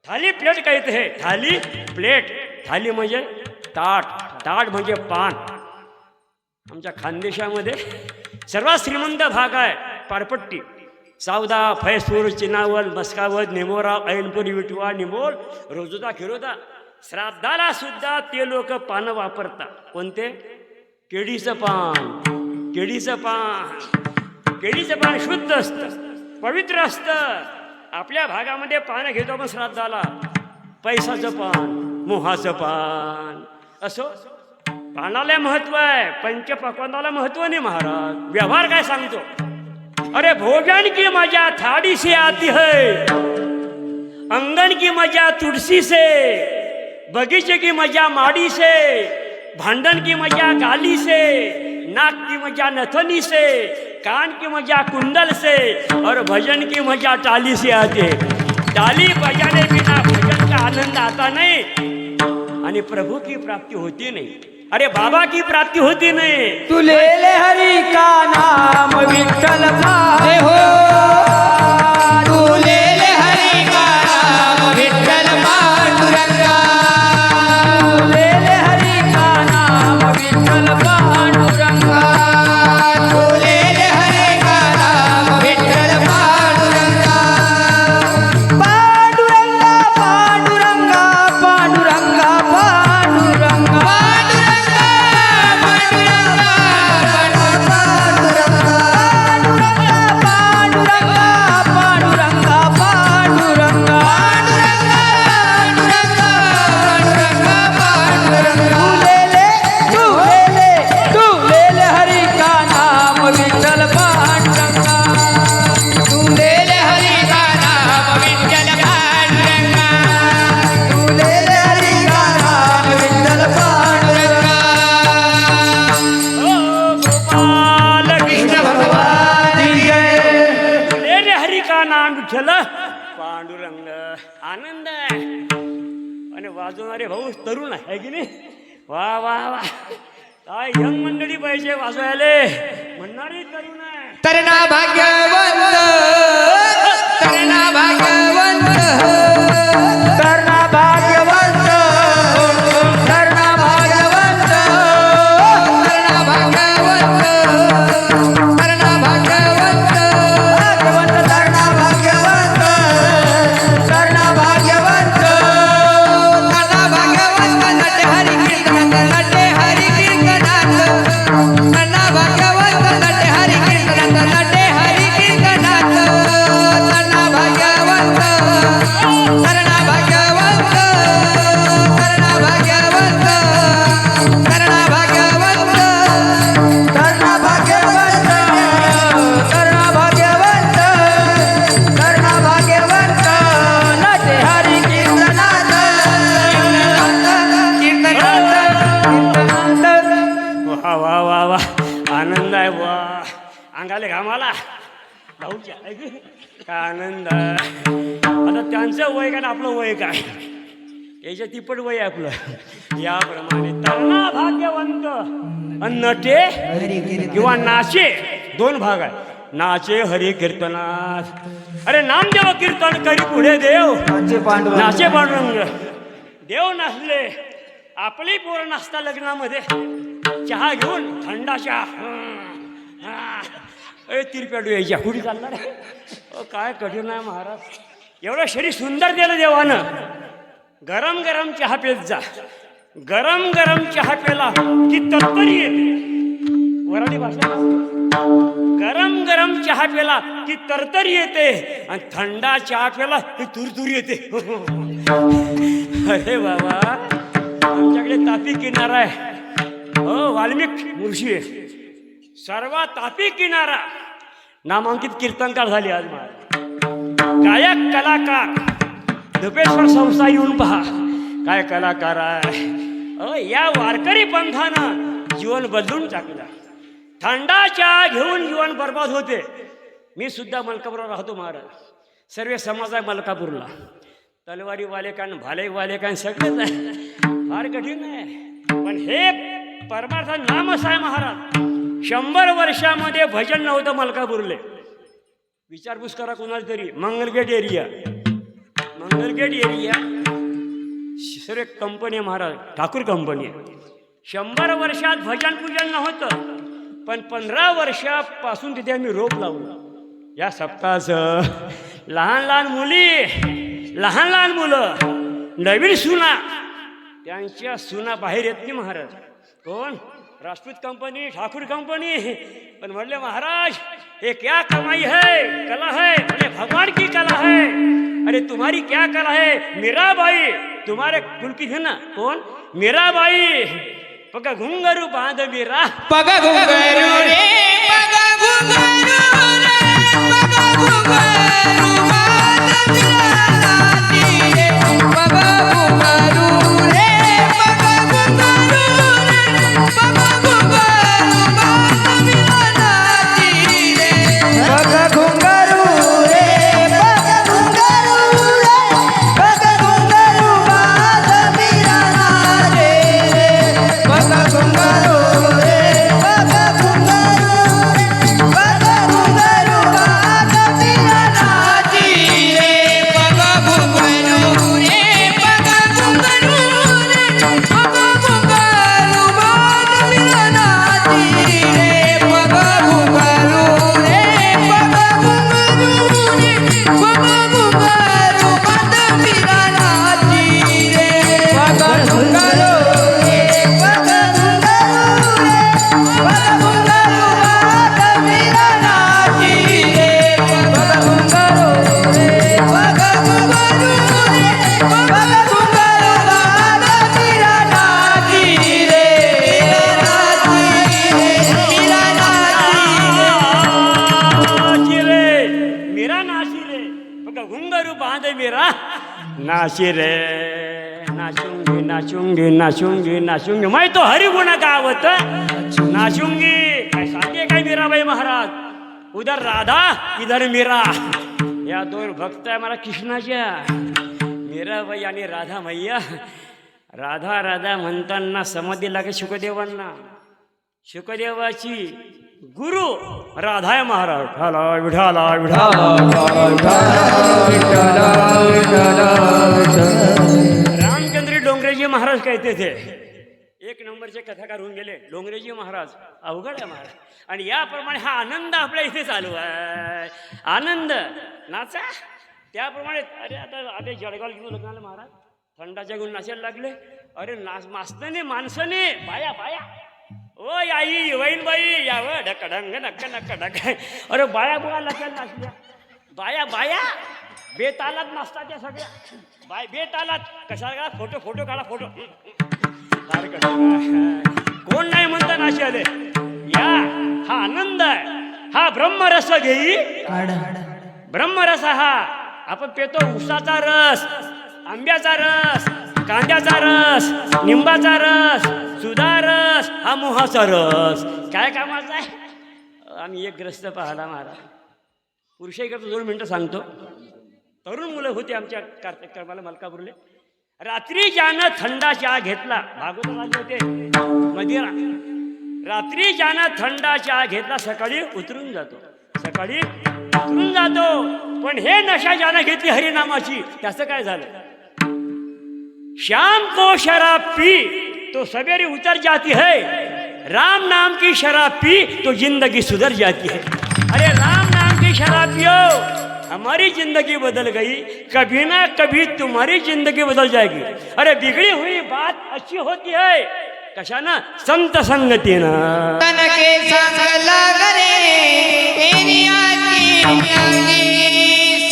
थाली प्लेट काय येते हे थाली प्लेट. थाली म्हणजे ताट. ताट म्हणजे पान. आमच्या खानदेशामध्ये सर्वात श्रीमंत भाग आहे पारपट्टी. सावदा फैसूर चिनावल मस्कावत नेमोरा ऐनपुरी विटवा निमोल रोजोदा खिरोदा. श्राद्धाला सुद्धा ते लोक पानं वापरतात. कोणते. केळीचं पान. केळीचं पान. केळीचं पान शुद्ध असतं पवित्र असतं. आपल्या भागामध्ये पानं घेतो आपण श्राद्धाला. पैसाचं पान मोहाचं पान असो. पानाला महत्व आहे. पंचपक्वानाला महत्व नाही महाराज. व्यवहार काय सांगतो. अरे भोजन की मजा थाली से आती है. अंगन की मजा तुलसी से. बगीचे की मजा माड़ी से. भांडन की मजा गाली से. नाक की मजा नथनी से. कान की मजा कुंडल से. और भजन की मजा टाली से आते. टाली बजाने बिना भजन का आनंद आता नहीं आणि प्रभु की प्राप्ति होती नहीं. अरे बाबा की प्राप्ति होती नहीं. तू ले ले हरि का नाम विठ्ठल पाहे हो. तू ले ले हरि का नाम विठ्ठल पांडुरंगा. तू ले ले हरि का नाम विठ्ठल पांडुरंगा. तू ले ले हरि का नाम विठ्ठल पांडुरंगा. पांडुरंगा पांडुरंगा पांडुरंगा पांडुरंगा. विठ्ठल पांडुरंग. आनंद आहे. आणि वाजवणारे भाऊ तरुण आहे की नाही. वा वा वा काय यंग मंडळी पाहिजे वाजवायले. म्हणणारी तरुण आहे. तरणा भाग्यवंत. तरणा भाग्यवंत. तरणा भाग्यवंत. तरणा भाग्यवंत. तरणा भाग्यवंत. तरणा भाग्यवंत. तरणा भाग्यवंत. तरणा भाग्यवंत. तरणा भाग्यवंत. नटे हरी कीर्तनात. नटे हरी कीर्तनात. तरणा भाग्यवंत. नटे हरी कीर्तनात. नटे हरी कीर्तनात. तरणा भाग्यवंत. तरणा भाग्यवंत. तरणा भाग्यवंत. तरणा भाग्यवंत. तरणा भाग्यवंत. तरणा भाग्यवंत. तरणा भाग्यवंत. नटे हरी कीर्तनात. वा वा वा वा आनंद आहे. वा अंगाले घामाला भाऊच्या काय आनंद आहे. आता त्यांचं वय काय आपलं वय काय. याच्या तिप्पट वय आहे आपलं. याप्रमाणे तरणा भाग्यवंत आणि नटे किंवा नाचे दोन भाग आहे. नाचे हरी कीर्तनात. अरे नामदेव कीर्तन करी पुढे देव. नाचे पांडुरंग. देव नाचले. आपली पोरं नाचता लग्नामध्ये चहा घेऊन थंडा चहा. तिरप्याडू यायच्या कुठे चालणार. काय कठीण आहे महाराज. एवढं शरीर सुंदर दिलं देवानं. गरम गरम चहा पेत जा. गरम गरम चहा पेला की तत्परी येते. वराडी भाषा. गरम गरम चहा पेला की तरतरी येते आणि थंडा चहा पेला की तुरतुर येते. अरे बाबा आमच्याकडे तापी किनारा आहे. हो वाल्मिक ऋषी सर्वात तापी किनारा. नामांकित कीर्तनकार झाले आज महाराज. गायक कलाकार धुपेश्वर संस्था येऊन पहा काय कलाकार आहे. या वारकरी पंथानं जीवन बदलून टाकलं. थंडाच्या घेऊन जीवन बर्बाद होते. मी सुद्धा मलकापूरला राहतो महाराज. सर्व समाज आहे मलकापूरला. तलवारीवाले कान भालेवाले कान सगळेच आहे. फार कठीण आहे पण हे परमार्थ नामच आहे महाराज. 100 वर्षामध्ये भजन नव्हतं मलकापूरले. विचारपूस करा कोणाला तरी. मंगलगेट एरिया सर्व कंपनी महाराज ठाकूर कंपनी. 100 वर्षात भजन पूजन नव्हतं पण 15 वर्षापासून तिथे आम्ही रोप लावलं. या सप्ताहाचं लहान लहान मुलं नवीन सुना त्यांच्या सुना बाहेर येत नाही महाराज. कोण? Rajput company Thakur company. पण म्हणले महाराज ये क्या कमाई है, कला है. बोले भगवान की कला है. अरे तुम्हारी क्या कला है? मीराबाई तुम्हारे कुल की है ना. कोण? मीराबाई. पग घुंगरू बांध मीरा. पग घुंगरू रे पग घुंगरू रे पग घुंगरू बांध मीरा नाची रे. पग घुंगरू रे पग घुंगरू रे पग घुंगरू बांध मीरा नाची रे. पग घुंगरू रे पग घुंगरू रे पग घुंगरू बांध मीरा नाचे रे. पग घुंगरू रे पग घुंगरू रे पग घुंगरू बांध मीरा नाची रे. पग घुंगरू रे पग घुंगरू रे पग घुंगरू बांध मीरा नाची रे. पग घुंगरू रे पग घुंगरू रे पग घुंगरू बांध मीरा नाची रे. पग घुंगरू रे पग घुंगरू रे पग घुंगरू बांध मीरा नाची रे. पग घुंगरू रे पग घुंगरू रे पग घुंगरू बांध मीरा नाची रे. मीरा नाची रे. मीरा नाची रे. पग घुंगरू बांध मीरा नाची रे. नाचूंगी मैं तो हरि गुण गावत नाचूंगी. काय सांगे काय मीराबाई महाराज. उधर राधा इधर मीरा. या दोन भक्त आहे मला कृष्णाच्या. मीराबाई आणि राधा मैया. राधा राधा म्हणताना समाधी लागे शुकदेवांना. शुकदेवाची गुरु राधा आहे महाराज. विठाला रामचंद्र डोंगरेजी महाराज कहते थे. 1 नंबरचे कथाकार होऊन गेले डोंगरेजी महाराज. अवघड आहे महाराज. आणि याप्रमाणे हा आनंद आपल्या इथे चालू आहे. आनंद नाचा त्याप्रमाणे. अरे आता आले जळगाव घेऊन लग्नाला महाराज थंडाच्या गुण नाचायला लागले. अरे मास्तने माणसाने बाया बाया. ओ आई वैनबाई यावं ढकडंग नक्क नक्क ढक. अरे बाया बुवा लग्नाला नाचल्या. बाया बेतालात नाचतात त्या सगळ्या. बेतालात कशाला फोटो काढा फोटो. कोण नाही म्हणता नाशी आले. या हा आनंद आहे. हा ब्रह्मरस घेई. ब्रह्मरस हा आपण पेतो. उसाचा रस, आंब्याचा रस, कांद्याचा रस, निंबाचा रस, सुधा रस, हा मोहाचा रस. काय कामाचा आहे. आम्ही एक ग्रस्त पाहिला महाराज. पुरुषाही करतो 2 मिनिटं सांगतो. तरुण मुलं होती आमच्या कार्तिक कर्माला मलकापूरले. रात्री ज्यानं थंडा चहा घेतला. भागवत राजे होते मदिरा. रात्री ज्यानं थंडा चहा घेतला सकाळी उतरून जातो. पण हे नशा ज्यानं घेतली हरिनामाची त्याचं काय झालं. शाम को शराब पी तो सवेरे उतर जाती है. राम नाम की शराब पी तो जिंदगी सुधर जाती है. अरे राम नाम की शराब पियो हमारी जिंदगी बदल गई. कभी ना कभी तुम्हारी जिंदगी बदल जाएगी. अरे बिगड़ी हुई बात अच्छी होती है कशाना. संत संगतीनं. तन के संग लग रे तेरी आजी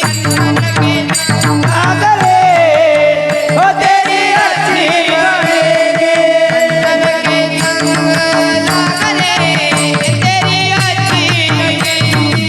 संतन के संग लग रे ओ तेरी अच्छी लगेगी. तन के संग लग रे तेरी अच्छी लगेगी.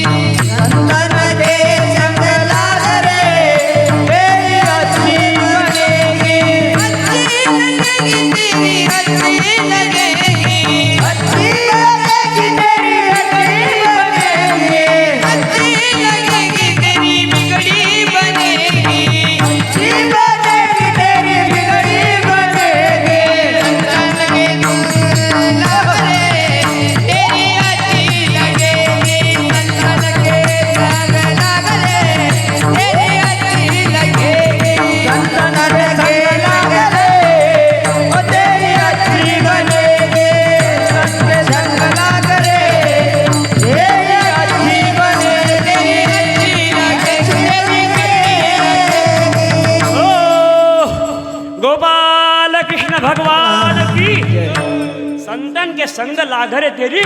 के संग लाघरे तेरी,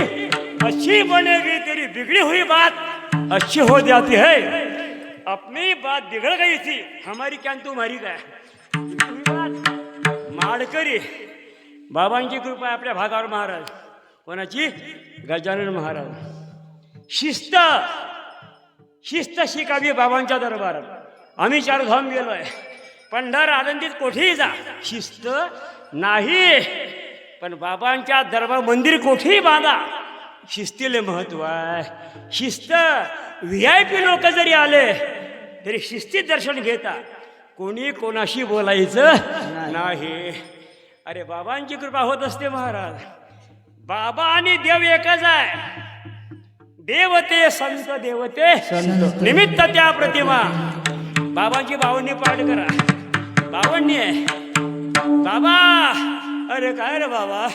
अच्छी बनेगी तेरी बिगड़ी हुई बात अच्छी हो जाती है। अपनी बात बिगड़ गई थी, हमारी क्या तुम्हारी काय, बिगड़ी हुई बात माडकरी। बाबांची कृपा आहे आपल्या भागावर महाराज। कोणाची? गजानन महाराज। शिस्त शिस्त शिकावी बाबांच्या दरबारात। आम्ही 4 धाम गेलोय, पंढर आनंदीत कोठेही जा, शिस्त नाही, पण बाबांच्या दरबार मंदिर कोठेही बांधा, शिस्तीले महत्व आहे। शिस्त VIP लोक जरी आले तरी शिस्तीत दर्शन घेता, कोणी कोणाशी बोलायचं नाही। अरे बाबांची कृपा होत असते महाराज। बाबा आणि देव एकच आहे। देवते संत देवते संत निमित्त त्या प्रतिमा। बाबांची 52 पाठ करा। 52 आहे बाबा। अरे काय रे बाबा,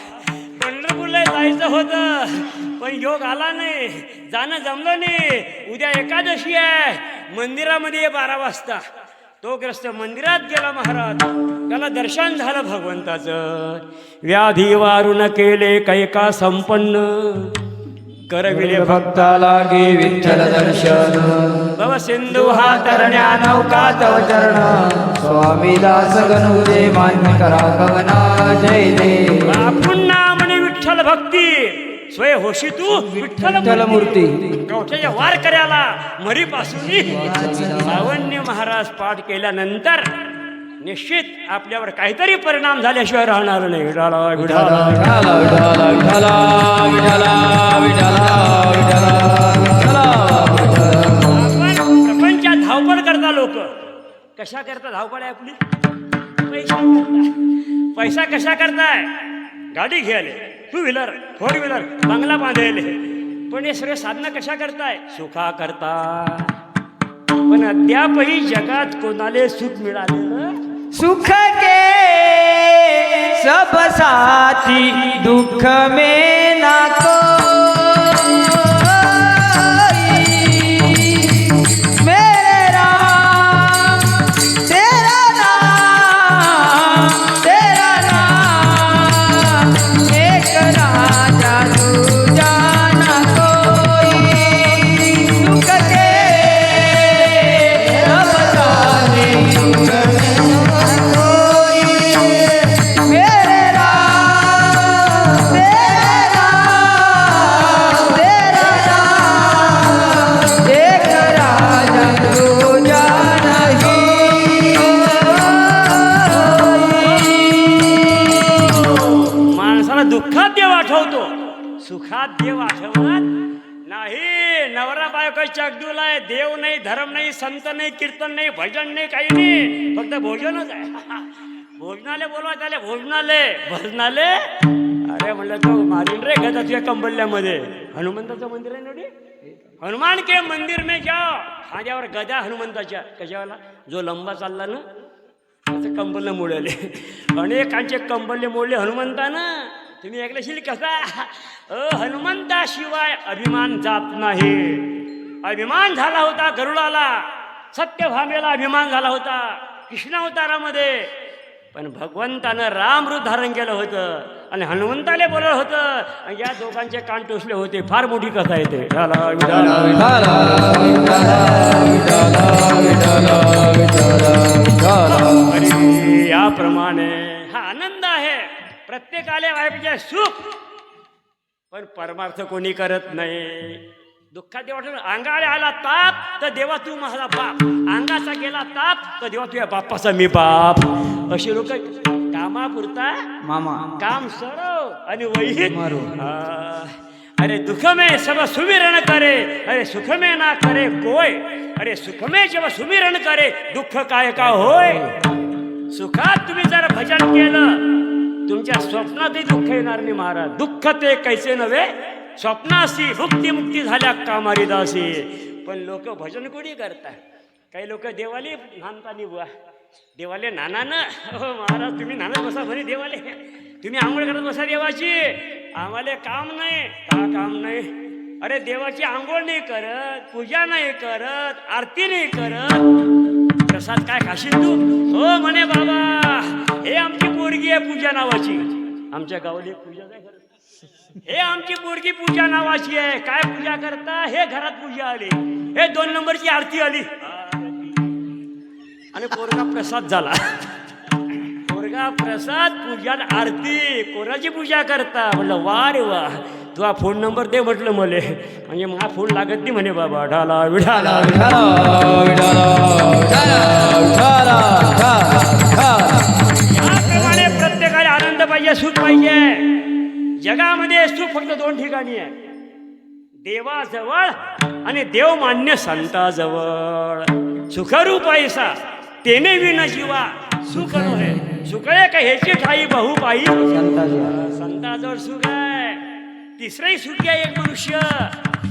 पंढरपूरला जायचं होतं पण योग आला नाही, जाणं जमलं नाही। उद्या एकादशी आहे, मंदिरामध्ये 12 वाजता। तो ग्रस्त मंदिरात गेला महाराज, त्याला दर्शन झालं भगवंताचं। व्याधी वारून केले कैका संपन्न, करविले भक्ता लागे विठ्ठल दर्शन। भव सिंधू हा तरण्या नौका तव चरण, स्वामी दास गणुदे मान्य करा कवना जय देव। पुन्हा म्हणे विठ्ठल भक्ती, स्वय होशी तू विठ्ठल मूर्ती। कवठ्याच्या वार कर्याला मरीपासून 52 महाराज पाठ केल्यानंतर निश्चित आपल्यावर काहीतरी परिणाम झाल्याशिवाय राहणार नाही। विठाला विठाला विठाला विठाला विठाला विठाला विठाला विठाला। आपण प्रपंचात धावपळ करता लोक, कशा करता धावपळ आहे आपली? पैसा कशा करताय? गाडी घ्यायले, 2 व्हीलर 4 व्हीलर, बंगला बांधायले, पण हे सगळे साधना कशा करताय? सुखा करता। पण अद्यापही जगात कोणाले सुख मिळालेलं? सुख के सब साथी, दुख में ना कोई। मेरे राम तेरा नाम, तेरा नाम, एक राजा दूजा ना कोई। सुख के सब साथी, दुख में दुःखात देव आठवतो, सुखात देव आठवत नाही। नवरा बायको चकदूल आहे, देव नाही, धर्म नाही, संत नाही, कीर्तन नाही, भजन नाही, काही नाही, फक्त भोजनच आहे। भोजनाले बोलवा त्याला, भजनाले। अरे म्हणलं तो मारीन रे गदा तुझ्या कंबल्यामध्ये। हनुमंताचं मंदिर आहे नोडी, हनुमान के मंदिर में जाओ, खांद्यावर गदा हनुमंताच्या। कशावाला? जो लंबा चालला ना त्याचं कंबल मोडले, अनेकांचे कंबल्ले मोडले हनुमंतानं। तुम्ही ऐकलंशील कसा? हनुमंताशिवाय अभिमान जात नाही। अभिमान झाला होता गरुडाला, सत्यभामेला अभिमान झाला होता कृष्ण अवतारामध्ये, पण भगवंतानं राम रूप धारण केलं होतं आणि हनुमंताले बोलवलं होतं, आणि या दोघांचे कान टोचले होते। फार मोठी कथा येते। याप्रमाणे हा आनंद आहे, प्रत्येकाला वाईपाहिजे सुख, पण परमार्थ कोणी करत नाही। दुःखात देवा अंगाला आला ताप तर देवा तू माझा बाप, अंगाचा गेला ताप तर देवा तुझ्या बाप्पाचा मी बाप। अशी लोक कामापुरता मामा काम सरो आणि वही मारो। अरे दुख में सब सुमिरन करे, अरे सुख में ना करे कोय। अरे सुख में जब सुमिरन करे, दुःख काय का होय। सुखात तुम्ही जर भजन केलं, तुमच्या स्वप्नातही दुःख येणार नाही महाराज। दुःख ते कैसे नव्हे, स्वप्नासी भुक्ती मुक्ती झाल्या कामारीदासी। पण लोक भजन कोणी करतात? काही लोक देवाले नानतानी बुवा, देवाले नानानं, हो महाराज तुम्ही नानत बसा म्हणे देवाले, तुम्ही आंघोळ करत बसा देवाची, आम्हाला काम नाही। का काम नाही? अरे देवाची आंघोळ नाही करत, पूजा नाही करत, आरती नाही करत, प्रसाद काय खाशील तू? हो म्हणे बाबा, हे आमची पोरगी आहे पूजा नावाची, आमच्या गावाला पूजा काय करत हे आमची पोरगी पूजा नावाची आहे. काय पूजा करता? हे घरात पूजा आली, हे 2 नंबरची आरती आली आणि पोरगा प्रसाद झाला. पोरगा प्रसाद पूजा आरती, कोणाची पूजा करता? म्हणलं वा रे वा, तुझा फोन नंबर दे म्हटलं मले, म्हणजे मला फोन लागत नाही म्हणे बाबा. ढाला विढाला याप्रमाणे प्रत्येकाला आनंद पाहिजे, सुख पाहिजे. जगामध्ये सुख फक्त 2 ठिकाणी आहे, देवाजवळ आणि देवमान्य संताजवळ. सुखरूप ऐसा तेने विन जीवा सुख नव्हे, सुखळे का ह्याची ठाई बहु पायी. संताजवळ सुख आहे. तिसरंही सुखी आहे एक मनुष्य,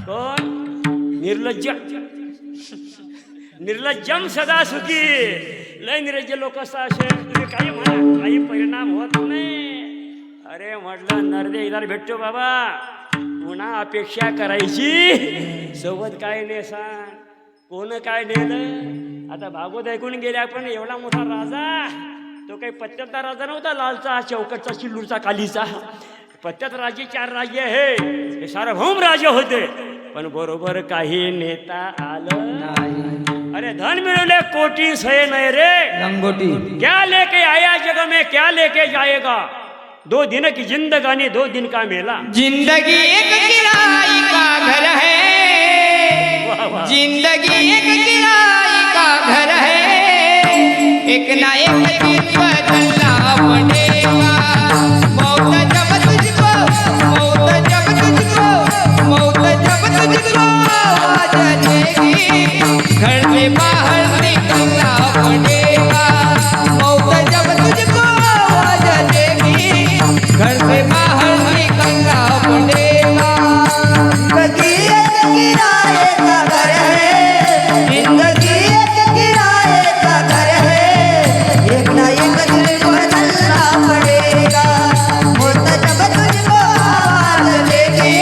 कोण? निर्लज्ज. निर्लज्जम सदा सुखी. लय निर्लज्ज लोक असं असे, तुम्ही काही म्हणा, काही परिणाम होत नाही. अरे म्हटलं नरदे एकदा भेटतो बाबा, पुन्हा अपेक्षा करायची सोबत काय नाही सांग, कोण काय नेलं. आता भागवत ऐकून गेले आपण, एवढा मोठा राजा, तो काही पत्त्यातला राजा नव्हता, लालचा, चौकटचा, चिल्लूरचा, कालीचा. पत्त्यात राजे 4 राज्य हे सार्वभौम राजे होते, पण बरोबर काही नेता आलं नाही. अरे धन मिळवले कोटी सहे नाही रे लंगोटी, क्या लेके आया जग में क्या लेके जाएगा. 2 दिन की जिंदगानी 2 दिन का मेला. जिंदगी एक किराए का घर है, जिंदगी एक किराए का घर है, एक ना एक दिन बदलना पड़ेगा. मौत जब तुझको, मौत जब तुझको, मौत जब तुझको आ जाएगी, घर से बाहर निकलना पड़ेगा. मौत जब तुझको आ जाएगी, घर से बाहर निकलना पड़ेगा. जिंदगी एक किराए का घर है, जिंदगी एक किराए का घर है, एक ना एक दिन बदलना पड़ेगा. मौत जब तुझको आवाज देगी,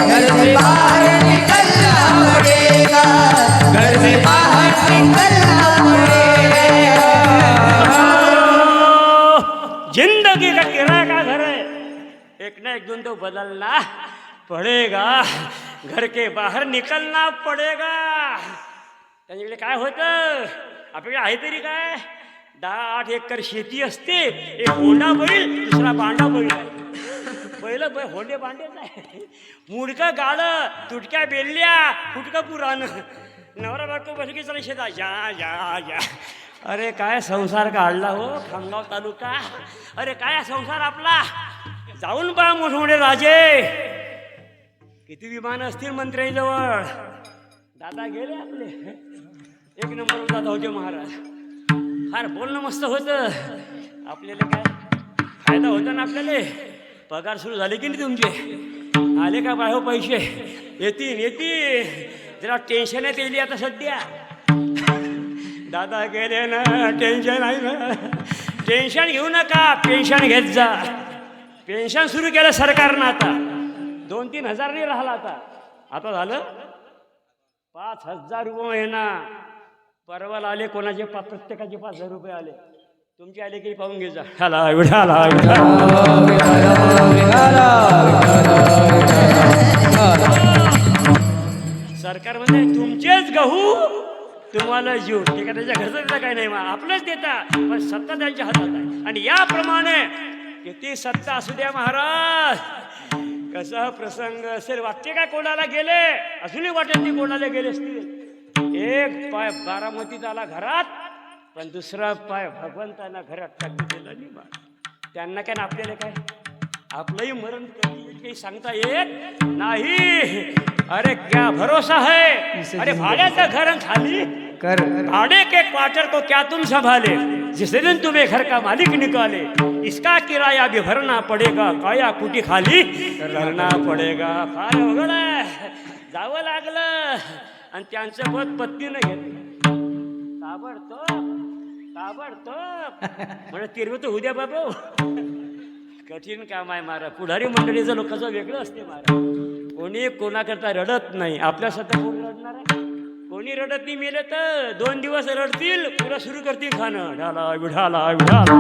घर से बाहर निकलना पड़ेगा, घर से बाहर निकलना पड़ेगा. जिंदगी का किराया का घर है, एक ना एक दिन तो बदलना पडेगा, घर के बाहेर निकलना पडेगा. त्यांच्याकडे काय होतं? आपल्याकडे आहे तरी काय, 10-8 एकर शेती असते, एक होंडा बैल, दुसरा बांडा बैल आहे. पहिलं होंडे बांडेच आहे, मुडकं गाडं, तुटक्या बेल्ल्या, फुटकं पुराणं. नवरा बायको बसकी चला शेतात, जा जा जा. अरे काय संसार काढला हो खामगाव तालुका. अरे काय संसार आपला. जाऊन पहा मोठमोठे राजे, किती विमान असतील मंत्र्यांजवळ. दादा गेले आपले, 1 नंबर दादा होते महाराज. फार बोलणं मस्त होतं. आपल्याला काय फायदा होता ना, आपल्याला पगार सुरू झाले की नाही तुमचे, आले का बाहेर पैसे? येतील येतील. जरा टेन्शन येईल आता सध्या. दादा गेले ना, टेन्शन आहे ना. टेन्शन घेऊ नका, पेन्शन घेत जा. पेन्शन सुरू केलं सरकारनं आता. 2-3 हजार नाही राहिला आता झालं 5,000 रुपये महिना. परवाला आले कोणाचे प्रत्येकाचे 5,000 रुपये आले. तुमचे आले की पाहून घे जा. हाला विठाला सरकार म्हणजे तुमचेच गहू तुम्हाला जीव. ठीक आहे, त्याच्या घरचं काय नाही, आपलंच देता, पण सत्ता त्यांच्या हातात आहे. आणि याप्रमाणे किती सत्ता असू द्या महाराज, कसा प्रसंग असेल वाटते का कोणाला गेले, अजूनही वाटत नाही कोणाला गेले असतील. एक पाय बारामतीत आला घरात, पण दुसरा पाय भगवंतांना घरात टाकून दिला नाही बा. त्यांना काय ना आपल्याला काय, आपलंही मरण काही सांगता येत नाही. अरे क्या भरोसा है. अरे भाड्याचं घर खाली कर, भाड़े के क्वार्टर को क्या तुम संभाले, जिस दिन तुम्हें घर का मालिक निकाले, इसका किराया भी भरना पड़ेगा, काया कुटी खाली करना पड़ेगा. फार अवघड आहे. जावं लागलं आणि त्यांचं पद पत्नीनं घेतलं. ताबडतोब म्हणजे तिरवत होऊ द्या बाबा. कठीण काम आहे महाराज. पुढारी मंडळीचं लोकांचं वेगळं असते महाराज. कोणी कोणाकरता रडत नाही. आपल्या स्वतः कोण रडणार आहे? कोणी रडत नाही. मेले तर 2 दिवस रडतील, पुन्हा सुरू करतील खाणं. ढाला विढाला विढाला.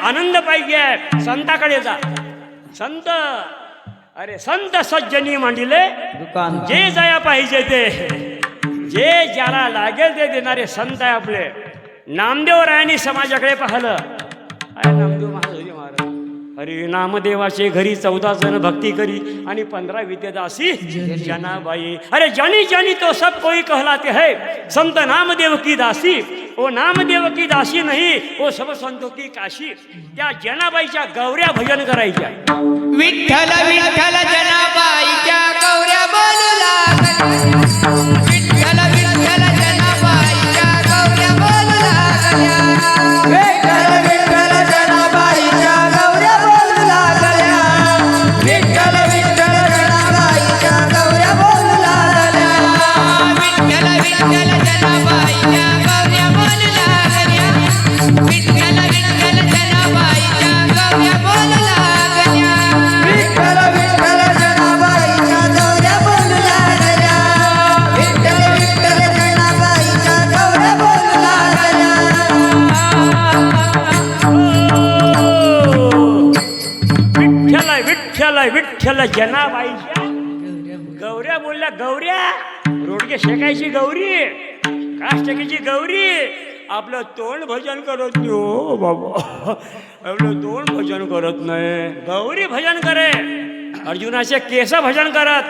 आनंद पाहिजे संताकडे जा. संत अरे संत सज्जनी मांडिले दुकान जे जाया पाहिजे ते, जे ज्याला लागेल ते देणारे संत आहे आपले. नामदेव रायांनी समाजाकडे पाहिलं. अरे नामदेव महाराज हरी नामदेवाचे घरी 14 जण भक्ती करी आणि 15 विद्यादासी जनाबाई. अरे जानी जानी तो सब कोई कहलाते है, संत नामदेव की दासी. ओ नामदेव की दासी नाही, ओ सब संतों की काशी. त्या जनाबाईच्या गौऱ्या भजन करायच्या. विठ्ठल विठ्ठल जनाबाईच्या गौऱ्या बोलू लागल्या. विठ्ठल विठ्ठल जनाबाईच्या गौऱ्या बोलू लागल्या. विठ्ठल विठ्ठल जनाबाईच्या गौऱ्या बोलू लागल्या. विठ्ठल विठ्ठल जनाबाईच्या गौऱ्या बोलू लागल्या. विठ्ठल विठ्ठल जनाबाईच्या गौऱ्या बोलू लागल्या. विठ्ठल विठ्ठल जनाबाईच्या गौऱ्या बोलू लागल्या. विठ्ठल विठ्ठल जनाबाईच्या गौऱ्या बोलू लागल्या. विठ्ठल विठ्ठल जनाबाईच्या गौऱ्या बोलू लागल्या. विठ्ठल विठ्ठल जनाबाईच्या गौऱ्या बोलल्या. गौऱ्या रोडगे शेकायची गौरी, काष्टकीची गौरी. आपलं तोंड भजन करत नाही हो बाबा, आपलं तोंड भजन करत नाही. गौरी भजन करे. अर्जुनाचे केस भजन करत.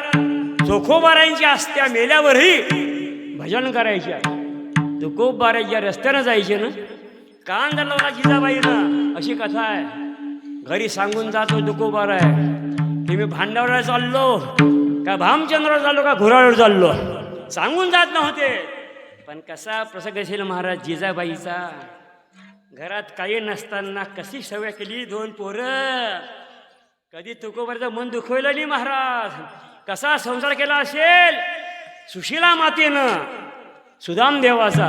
चोखोबारांच्या असत्या मेल्यावरही भजन करायच्या. तुकोबाराच्या रस्त्यानं जायचे ना, कान धरला जिजाबाईनं. अशी कथा आहे. घरी सांगून जातो तुकोबार आहे की मी भांडावला चाललो का भामचंद्रावर चाललो का घोराळवर चाललो, सांगून जात नव्हते. पण कसा प्रसंग असेल महाराज जिजाबाईचा. घरात काही नसताना कशी सवय केली 2 पोरं. कधी तुकोबारचं मन दुखवलं नाही महाराज. कसा संसार केला असेल सुशिला मातेनं सुदाम देवाचा.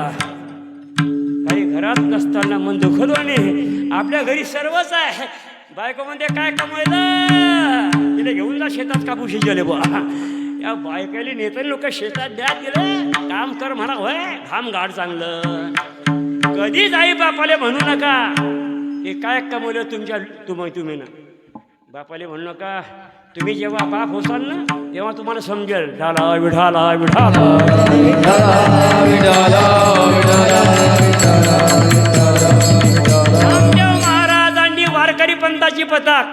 काही घरात नसताना मन दुखवलं नाही. आपल्या घरी सर्वच आहे. बायको म्हणते काय कमवलं, तिला घेऊन जा शेतात कापूस शिजले बुवा. या बायकाली नेते लोक शेतात द्या, तिला काम कर म्हणा. होय घाम गाड चांगलं. कधीच आई बापाले म्हणू नका हे काय कमवलं तुम्ही ना. बापाले म्हणू नका. तुम्ही जेव्हा बाप होसाल ना तेव्हा तुम्हाला समजेल. विठाला विठाला विठाला नामदेव महाराजांनी वारकरी पंथाची पताक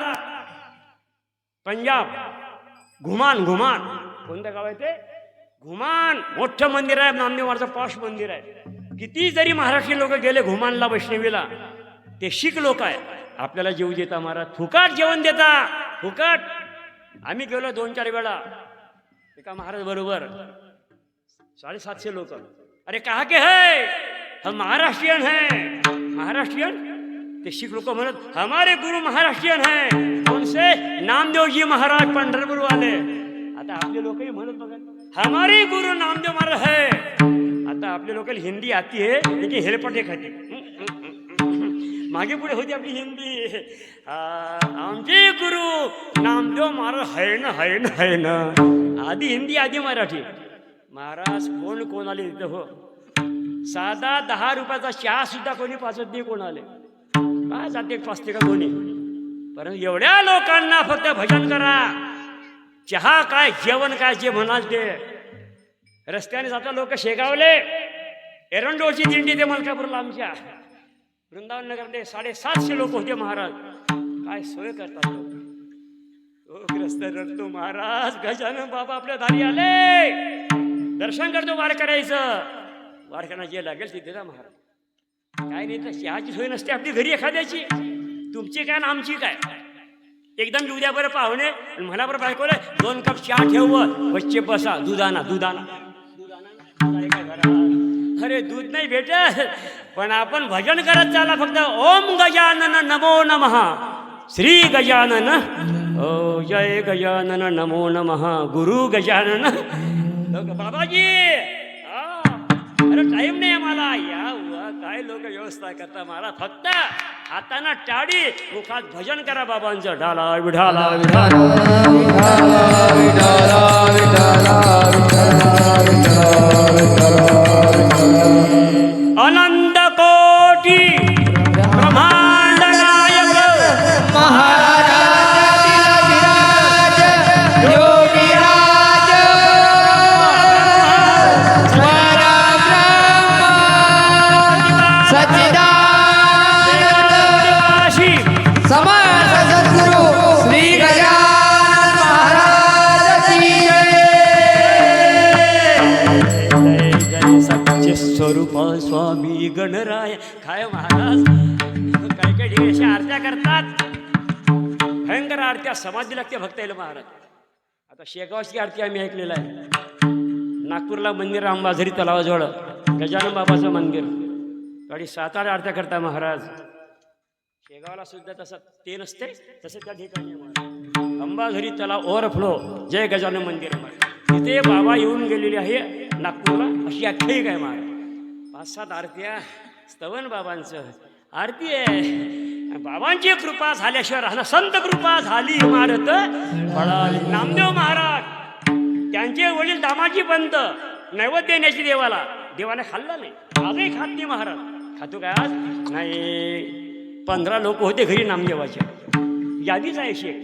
पंजाब घुमान. घुमान कोणतं गाव आहे ते? घुमान. मोठं मंदिर आहे नामदेव महाराजचं, पॉश मंदिर आहे. किती जरी महाराष्ट्रीय लोक गेले घुमानला वैष्णवीला, ते शीख लोक आहे. आपल्याला जेवू देता महाराज, फुकट जेवण देता. फुकट. आम्ही गेलो 2-4 वेळा एका महाराज बरोबर. 750 लोक. अरे कहा के है? हम महाराष्ट्रीयन है. महाराष्ट्रीयन? ते शीख लोक म्हणत हमारे गुरु महाराष्ट्रीयन है. कौन से? नामदेवजी महाराज पंढरपूर वाले. आता आपले लोकही म्हणत बघा हमारे गुरु नामदेव महाराज है. आता आपल्या लोकांना हिंदी आती है लेकिन हेलपटे खाते. मागे पुढे होती आपली हिंदी. आमचे गुरु नामदेव महाराज है ना, है ना, है ना. आधी हिंदी आधी मराठी. महाराज कोण आले तिथं हो. साधा 10 रुपयाचा चहा सुद्धा कोणी पाचत नाही कोणाले. काय जाते पाचते का कोणी. परंतु एवढ्या लोकांना फक्त भजन करा. चहा काय जेवण काय जे म्हणाल ते. रस्त्याने जाता लोक शेगावले एरंडोळची दिंडी ते मलकापूरला आमच्या वृंदावन नगरमध्ये 750 लोक होते महाराज. काय सोय करतात लोक. रस्ते रडतो महाराज. गजानन बाबा आपल्या दारी आले. दर्शन करतो वारकऱ्याचं. वारकऱ्यांना जे लागेल ते देता महाराज. काय नाही तर चहाची सोय नसते आपली घरी एखाद्याची. तुमची काय ना आमची काय. एकदम उद्या बरं पाहुणे म्हणा बरं बायकोले 2 कप चहा ठेव बच्चे बसा. दुधाना दुधाना अरे दूध नाही भेटत. पण आपण भजन करत चाला फक्त. ओम गजानन नमो नमः. श्री गजानन. ओ जय गजानन नमो नमः. गुरु गजानन. बाबाजी अरे टाइम नाही आम्हाला. या काय लोक व्यवस्था करता मला. फक्त हाताना टाळी मुखात भजन करा बाबांचं. ढाला विढाला विढाला अनंत कोटी ब्रह्मांड योगीराज परब्रह्म सच्चिदानंद समर्थ सद्गुरु श्री गजानन महाराज की जय सच्चे स्वरूप स्वामी गणराय. काय महाराज काही काही ठिकाणी अशा आरत्या करतात, भयंकर आरत्या, समाधी लागते भक्त यायला महाराज. आता शेगावची आरती आम्ही ऐकलेलं आहे. नागपूरला मंदिर अंबाझरी तलावाजवळ गजानन बाबाचं मंदिर, गाडी 7-8 आरत्या करता महाराज. शेगावला सुद्धा तसं ते नसते, तसं त्या ठिकाणी आहे महाराज. अंबाझरी तलाव ओव्हरफ्लो जय गजानन मंदिर महाराज. तिथे बाबा येऊन गेलेले आहे नागपूरला, अशी आख्यायिक आहे महाराज. 5-7 आरत्या, स्तवन बाबांचं आरती आहे. बाबांची कृपा झाल्याशिवाय राहणं, संत कृपा झाली इमारत पळाली. नामदेव महाराज त्यांचे वडील दामाजी पंत नैवेद्य देण्याची देवाने खाल्लं नाही, आजही खात नाही महाराज. खातो काय आज नाही. 15 लोक होते घरी नामदेवाच्या, यादीच आहे शेख.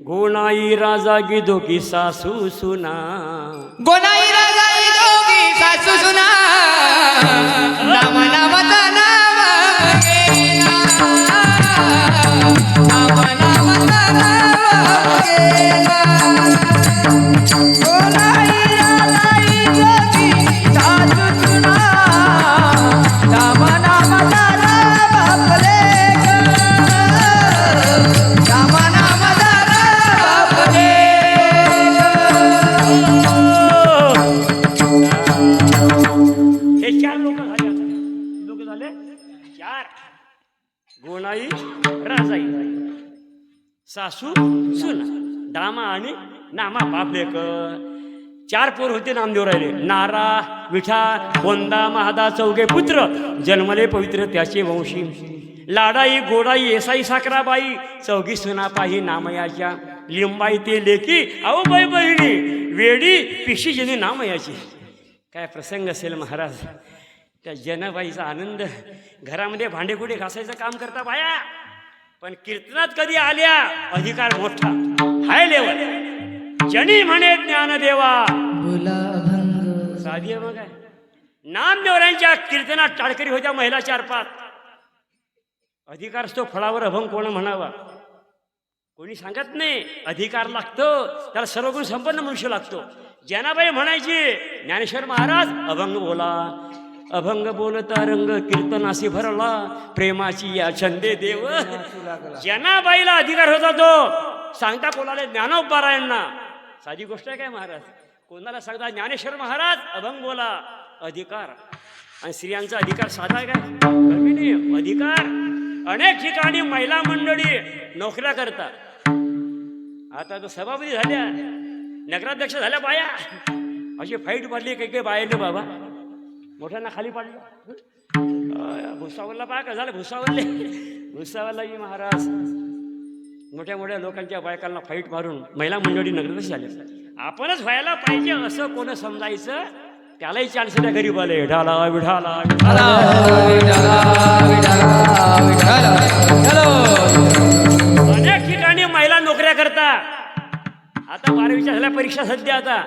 गोणाई राजा गिदो की सासू सुना, गोनाई राजा दोघी सासू सुना, नाम नामाचा नाम घेना, नाम नामाचा नाम घेना. गोनाई राजा दोघी सासू सुना, नाम नामाचा नाम आपले नाम नामाचा नाम आपले. हे 4 लोक झाले. लोक झाले 4. गोणाई राजाई सासू सुना दामा आणि नामा बापलेक. 4 पोर होते नामदेव राहिले. नारा विठा गोंदा महादा चौघे पुत्र, जन्मले पवित्र त्याचे वंशी. लाडाई गोडाई येसाई साखराबाई, चौघी सुना पाही नामयाच्या. लिंबाई ते लेकी अहो बाई बहिणी, वेडी पिशी जनी नामयाची. काय प्रसंग असेल महाराज. त्या जनाबाईचा आनंद. घरामध्ये भांडेकुडे घासायचं काम करता बाया, पण कीर्तनात कधी आल्या अधिकार मोठा, हाय लेवल. जनी म्हणे ज्ञानदेवा साधी आहे मग. नामदेवरांच्या कीर्तनात टाळकरी होत्या महिला 4-5. अधिकार असतो फळावर अभंग कोण म्हणावा, कोणी सांगत नाही. अधिकार लागतो त्याला, सर्वगुण संपन्न मनुष्य लागतो. जनाबाई म्हणायची ज्ञानेश्वर महाराज अभंग बोला. अभंग बोलता रंग कीर्तनाशी भरला, प्रेमाची या छंदे देव. जनाबाईला अधिकार होता तो सांगता कोणाला ज्ञानोपारायणना. साधी गोष्ट आहे काय महाराज. कोणाला सांगता ज्ञानेश्वर महाराज अभंग बोला. अधिकार. आणि स्त्रियांचा अधिकार साधा आहे काय, कमी नाही. अधिकार अनेक ठिकाणी महिला मंडळी नोकऱ्या करतात. आता तर सभापती झाल्या, नगराध्यक्ष झाल्या बाया. अशी फाईट पडली काही काही बायाने बाबा, मोठ्यांना खाली पाडलं. भुसावरला पहा का झालं. भुसावरलाही महाराज मोठ्या मोठ्या लोकांच्या बायकांना फाईट मारून महिला मंडळी नगराध्यक्ष झाल्या. आपणच व्हायला पाहिजे असं कोण समजायचं, त्यालाही चान्स द्या. गरीब आले विठाला विठाला विठाला. अनेक ठिकाणी महिला नोकऱ्या करतात. आता 12वीच्या झाल्या परीक्षा सध्या. आता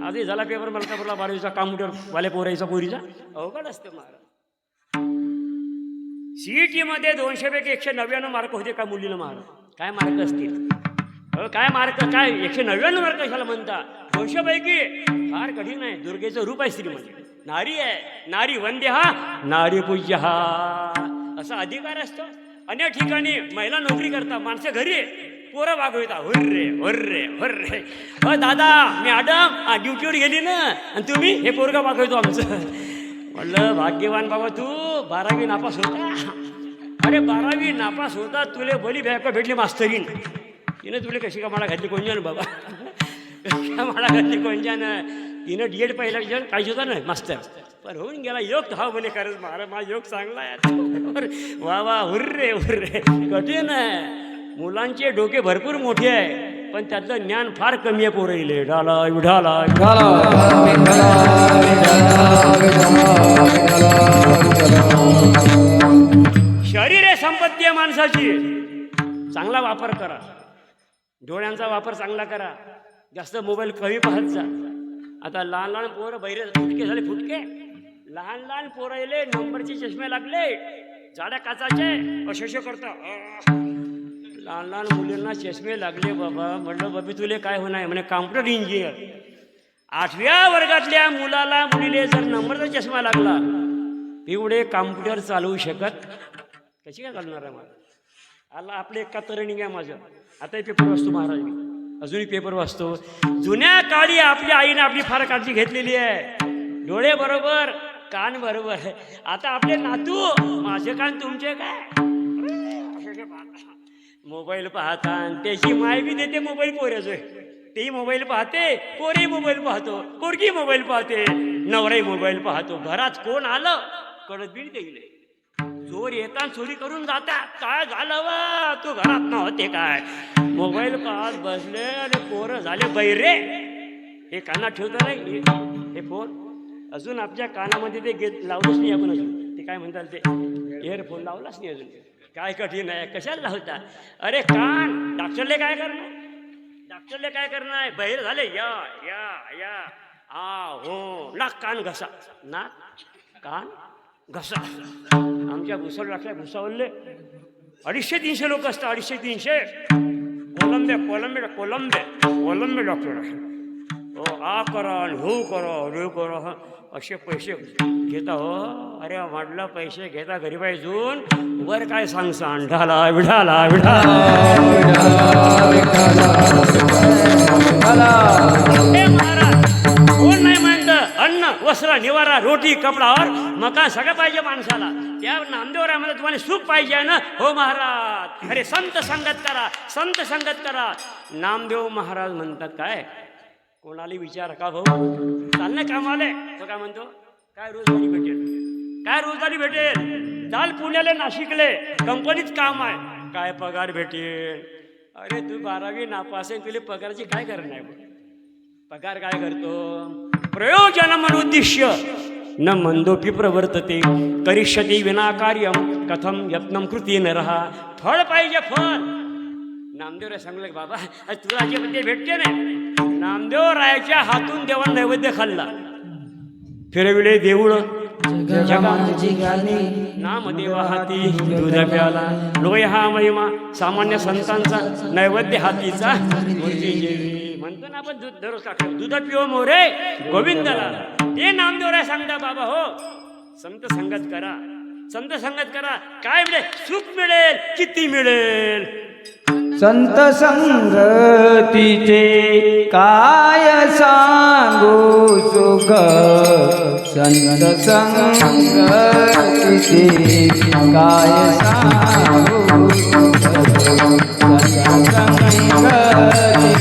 आधी झाला पेपर मलकापूरला 12वीचा कॉम्प्युटर वाले पोरायचा पोरीचा अवघड असते महाराज. CET मध्ये 200 पैकी 199 मार्क होते का मुलीला महाराज. काय मार्क असतील, काय मार्क, काय 199 मार्क कशाला म्हणता. 200 पैकी फार कठीण आहे. दुर्गेचं रूप आहे स्त्री म्हणजे. नारी आहे, नारी वंद्य हा, नारी पूज्य हा, असा अधिकार असतो. अनेक ठिकाणी महिला नोकरी करतात, माणसं घरी पोरं वागवता. Hurray hurray hurray. दादा मॅडम ड्युटीवर गेली ना, आणि तुम्ही हे पोरगा वागवतो आमचं. म्हणलं भाग्यवान बाबा तू. 12वी नापास होता. अरे 12वी नापास होता, तुले भली बॅक भेटली मास्तरीन. तिनं तुले कशी का मला घातली कोणच्यानं बाबा. कशा मला घातली कोणच्यानं. तिनं D.Ed पहिला पाहिजे होता ना मास्तर, पण होऊन गेला योग. हा म्हणे खरंच महाराज माझा योग चांगला आहे. वा वा हुर्रे हुर्रे. कठीण आहे. मुलांचे डोके भरपूर मोठे आहे, पण त्यातलं ज्ञान फार कमी आहे. पोरहिले ढाला विढाला शरीर आहे संपत्ती आहे माणसाची. चांगला वापर करा. डोळ्यांचा वापर चांगला करा. जास्त मोबाईल कमी पाहत जा. आता लहान लहान पोरं बैरे फुटके झाले, फुटके लहान लहान पोरायले नंबरचे चष्मे लागले, जाड्या काचाचे अशे करता. लहान लहान मुलींना चष्मे लागले. बाबा म्हटलं बाबी तुले काय होणार म्हणे कॉम्प्युटर इंजिनियर. 8व्या वर्गातल्या मुलाला मुलीले जर नंबरचा चष्मा लागला, एवढे कॉम्प्युटर चालवू शकत कशी काय चालणार आहे मला. आला आपले एका तरणी आहे माझं. आताही पेपर वाचतो महाराज, मी अजूनही पेपर वाचतो. जुन्या काळी आपल्या आईने आपली फार काळजी घेतलेली आहे. डोळे बरोबर, कान बरोबर. आता आपले नातू, माझे कान तुमचे काय, मोबाईल पाहता. त्याची माय बी देते मोबाईल पोऱ्याचोय, तेही मोबाईल पाहते, पोरही मोबाईल पाहतो, पोरगी मोबाईल पाहते, नवराही मोबाईल पाहतो. घरात कोण आलं कळत बी नाही. चोर येतात चोरी करून जातात. काय झालं वा तू घरात नव्हते काय, मोबाईल पाहत बसले आणि पोरं झाले बैरे. हे कानात ठेवता नाही हे फोन. अजून आपल्या कानामध्ये ते घेत लावलंच नाही आपण अजून. ते काय म्हणतात ते इयरफोन लावलाच नाही अजून. काय कठीण आहे, कशाला लावता. अरे कान डॉक्टरले काय करणार, डॉक्टरले काय करणार. बहिर झाले या या या हो. नाक कान घसा, नाक कान घसा. आमच्या भुसावळ डॉक्टर भुसावळले 250-300 लोक असतात. 250-300 कोलंबे कोलंबे कोलंबे कोलंबे डॉक्टर. हो आ करा हो करा रे करा असे पैसे घेता. हो अरे म्हटलं पैसे घेता घरी पाहिजून वर काय सांगसा ढाला विढाला विढाला. हे महाराज कोण नाही म्हणतं अन्न वस्त्र निवारा रोटी कपडावर मका सगळं पाहिजे माणसाला. त्या नामदेव रामाला तुम्हाला सुख पाहिजे ना. हो महाराज अरे संत संगत करा, संत संगत करा. नामदेव महाराज म्हणतात काय कोणाला विचार का भाऊ चालणं कामाले. तो काय म्हणतो काय रोजगारी भेटेल, काय रोजगारी भेटेल. चाल पुण्याला नाशिकले कंपनीत काम आहे, काय पगार भेटेल. अरे तू 12वी नापास आहे, तुला पगाराची काय गरज नाही. पगार काय करतो प्रयोजनम उद्दिश्य न मंदोपी प्रवर्तते करिष्यति विनाकार्यम कथम यत्नम कृती न रहा. फळ पाहिजे फळ. नामदेव राय सांगले बाबा तुला जे मध्ये भेटते नाही. नामदेव रायाच्या हातून देवान नैवेद्य खाल्ला. फिरविले देऊळ नामदेवा हाती दूध प्याला. लोय हा महिमा सामान्य संतांचा नैवेद्य हातीचा मूर्ती जेवी. म्हणतो ना आपण दूध दररोज टाकतो. दूध पिओ मोरे गोविंदला. ते नामदेव राय सांगता बाबा हो संत संगत करा, संत संगत करा. काय मिळेल सुख मिळेल, किती मिळेल. संत संगतीचे काय सांगू सुख, संत संगतीचे काय सांगू सुख. संत संगतीचे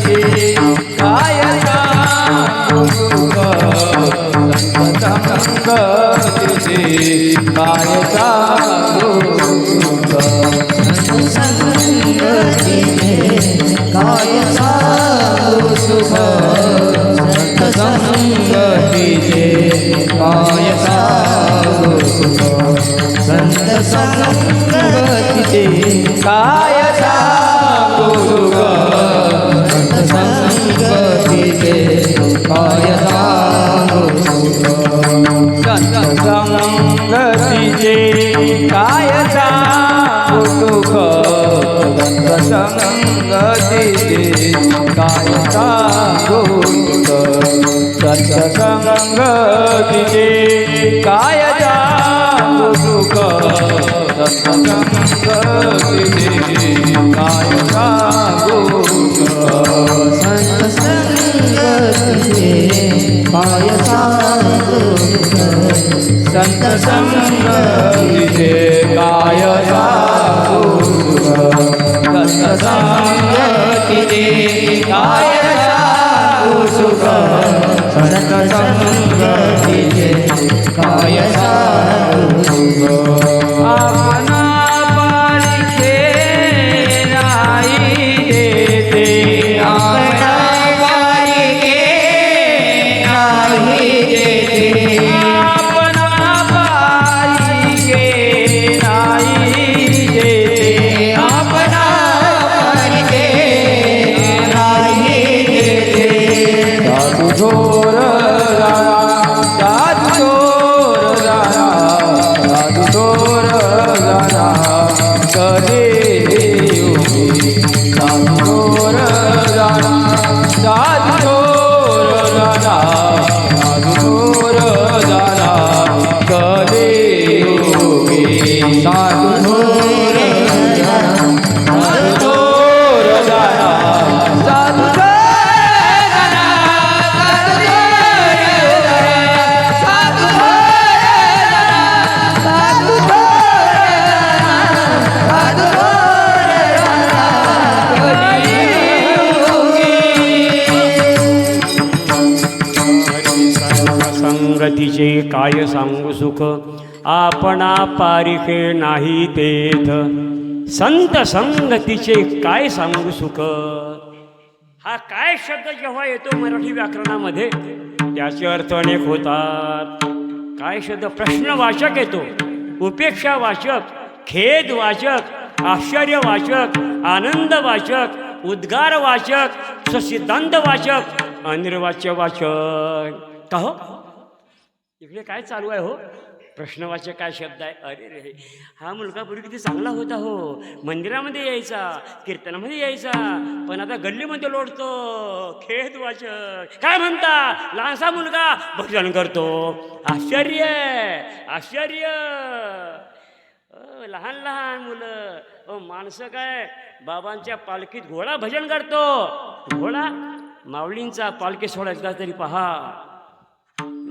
काय सांगू सुख, संत संगतीचे काय सांगू सुख. काय सांगू सुख, संत संगतीचे काय सांगू सुख. संत संगतीचे काय सांगू सुख, संत संगतीचे काय सांगू सुख. संत संगतीचे काय सांगू सुख, संत संगतीचे काय सांगू सुख. संत संगतीचे काय सांगू सुख, संत संगतीचे काय सांगू सुख. संत संगतीचे काय सांगू सुख, संत संगतीचे काय सांगू सुख. संत संगतीचे काय सांगू सुख, संत संगतीचे काय सांगू सुख. आपणा पारिखे नाही देते, आपणा पारिखे नाही देते. आपणा पारिखे नाही देते, आपणा पारिखे नाही देते. संगतीचे काय सांगू सुख, आपणा पारिखे नाही तेथ. संत संगतीचे काय सांगू सुख. हा काय शब्द जेव्हा येतो मराठी व्याकरणामध्ये त्याचे अर्थ अनेक होतात. काय शब्द प्रश्नवाचक येतो, उपेक्षावाचक, खेदवाचक, आश्चर्यवाचक, आनंदवाचक, उद्गारवाचक, स्वसिद्धांतवाचक, अनिर्वाच्यवाचक. का हो इकडे काय चालू आहे हो. प्रश्नवाचक काय शब्द आहे. अरे रे, हा मुलगा पूर्वी किती चांगला होता हो, मंदिरामध्ये यायचा, कीर्तनामध्ये यायचा, पण आता गल्लीमध्ये लोटतो. खेदवाचक काय म्हणता, लहानसा मुलगा भजन करतो. आश्चर्य आश्चर्य. लहान लहान मुलं माणसं काय बाबांच्या पालखीत घोडा भजन करतो. घोडा माऊलींचा पालखी सोहळा एकदा तरी पहा.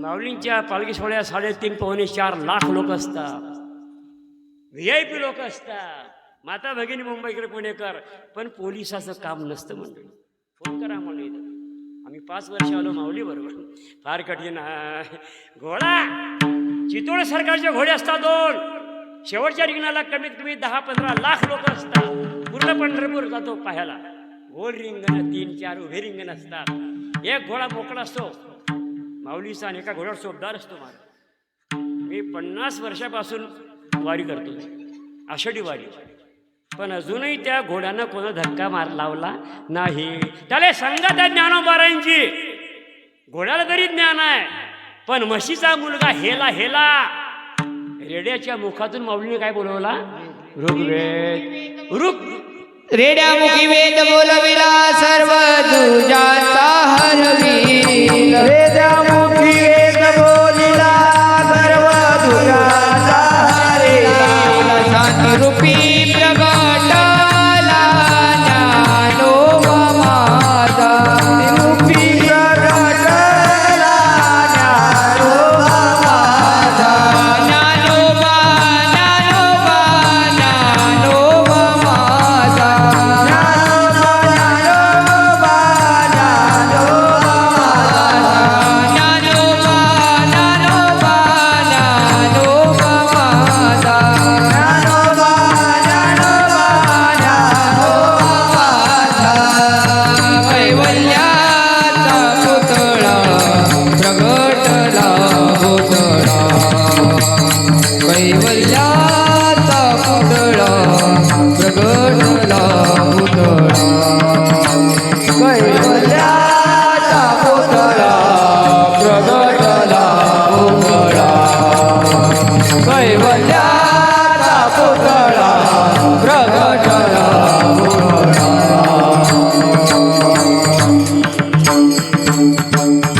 माऊलींच्या पालखी सोहळ्यात 3.5-4 लाख लोक असतात. VIP लोक असतात. माता भगिनी मुंबईकर पुणेकर. पण पोलिसाचं काम नसतं मंडळी. फोन करा म्हणून इथं आम्ही 5 वर्ष आलो माऊली बरोबर. फार कठीण आहे. घोडा चितोड सरकारचे घोडे असतात 2. शेवटच्या रिंगणाला कमीत कमी 10-15 लाख लोक असतात. पूर्ण पंढरपूर जातो पाहायला. गोल रिंगण 3-4 उभे रिंगण असतात. एक घोडा मोकळा असतो माऊलीचा आणि एका घोड्यावर सोबदार असतो. माझा मी 50 वर्षापासून वारी करतो, आषाढी वारी. पण अजूनही त्या घोड्यानं कोणा धक्का लावला नाही. त्याला सांगत आहे ज्ञानोबारायांची. घोड्याला तरी ज्ञान आहे, पण म्हशीचा मुलगा हेला हेला. रेड्याच्या मुखातून माऊलीने काय बोलवला, ऋग्वेद. रेड्यामुखी वेद बोलविला, सर्व दुजाचा हरविला. वेदामुखी वेद बोलिला, सर्व दुजाचा हरिला. शांतिरूपी प्रगटला ज्ञानोबा माझा. रूपी प्रगटला ज्ञानोबा माझा. ज्ञानोबा ज्ञानोबा ज्ञानोबा माझा. ज्ञानोबा ज्ञानोबा ज्ञानोबा माझा. ज्ञानोबा ज्ञानोबा ज्ञानोबा माझा. ज्ञानोबा ज्ञानोबा ज्ञानोबा माझा. कैवल्याचा पुतळा प्रगटला पुतळा. कैवल्याचा पुतळा प्रगटला पुतळा. कैवल्याचा पुतळा प्रगटला पुतळा. कैवल्याचा पुतळा प्रगटला पुतळा.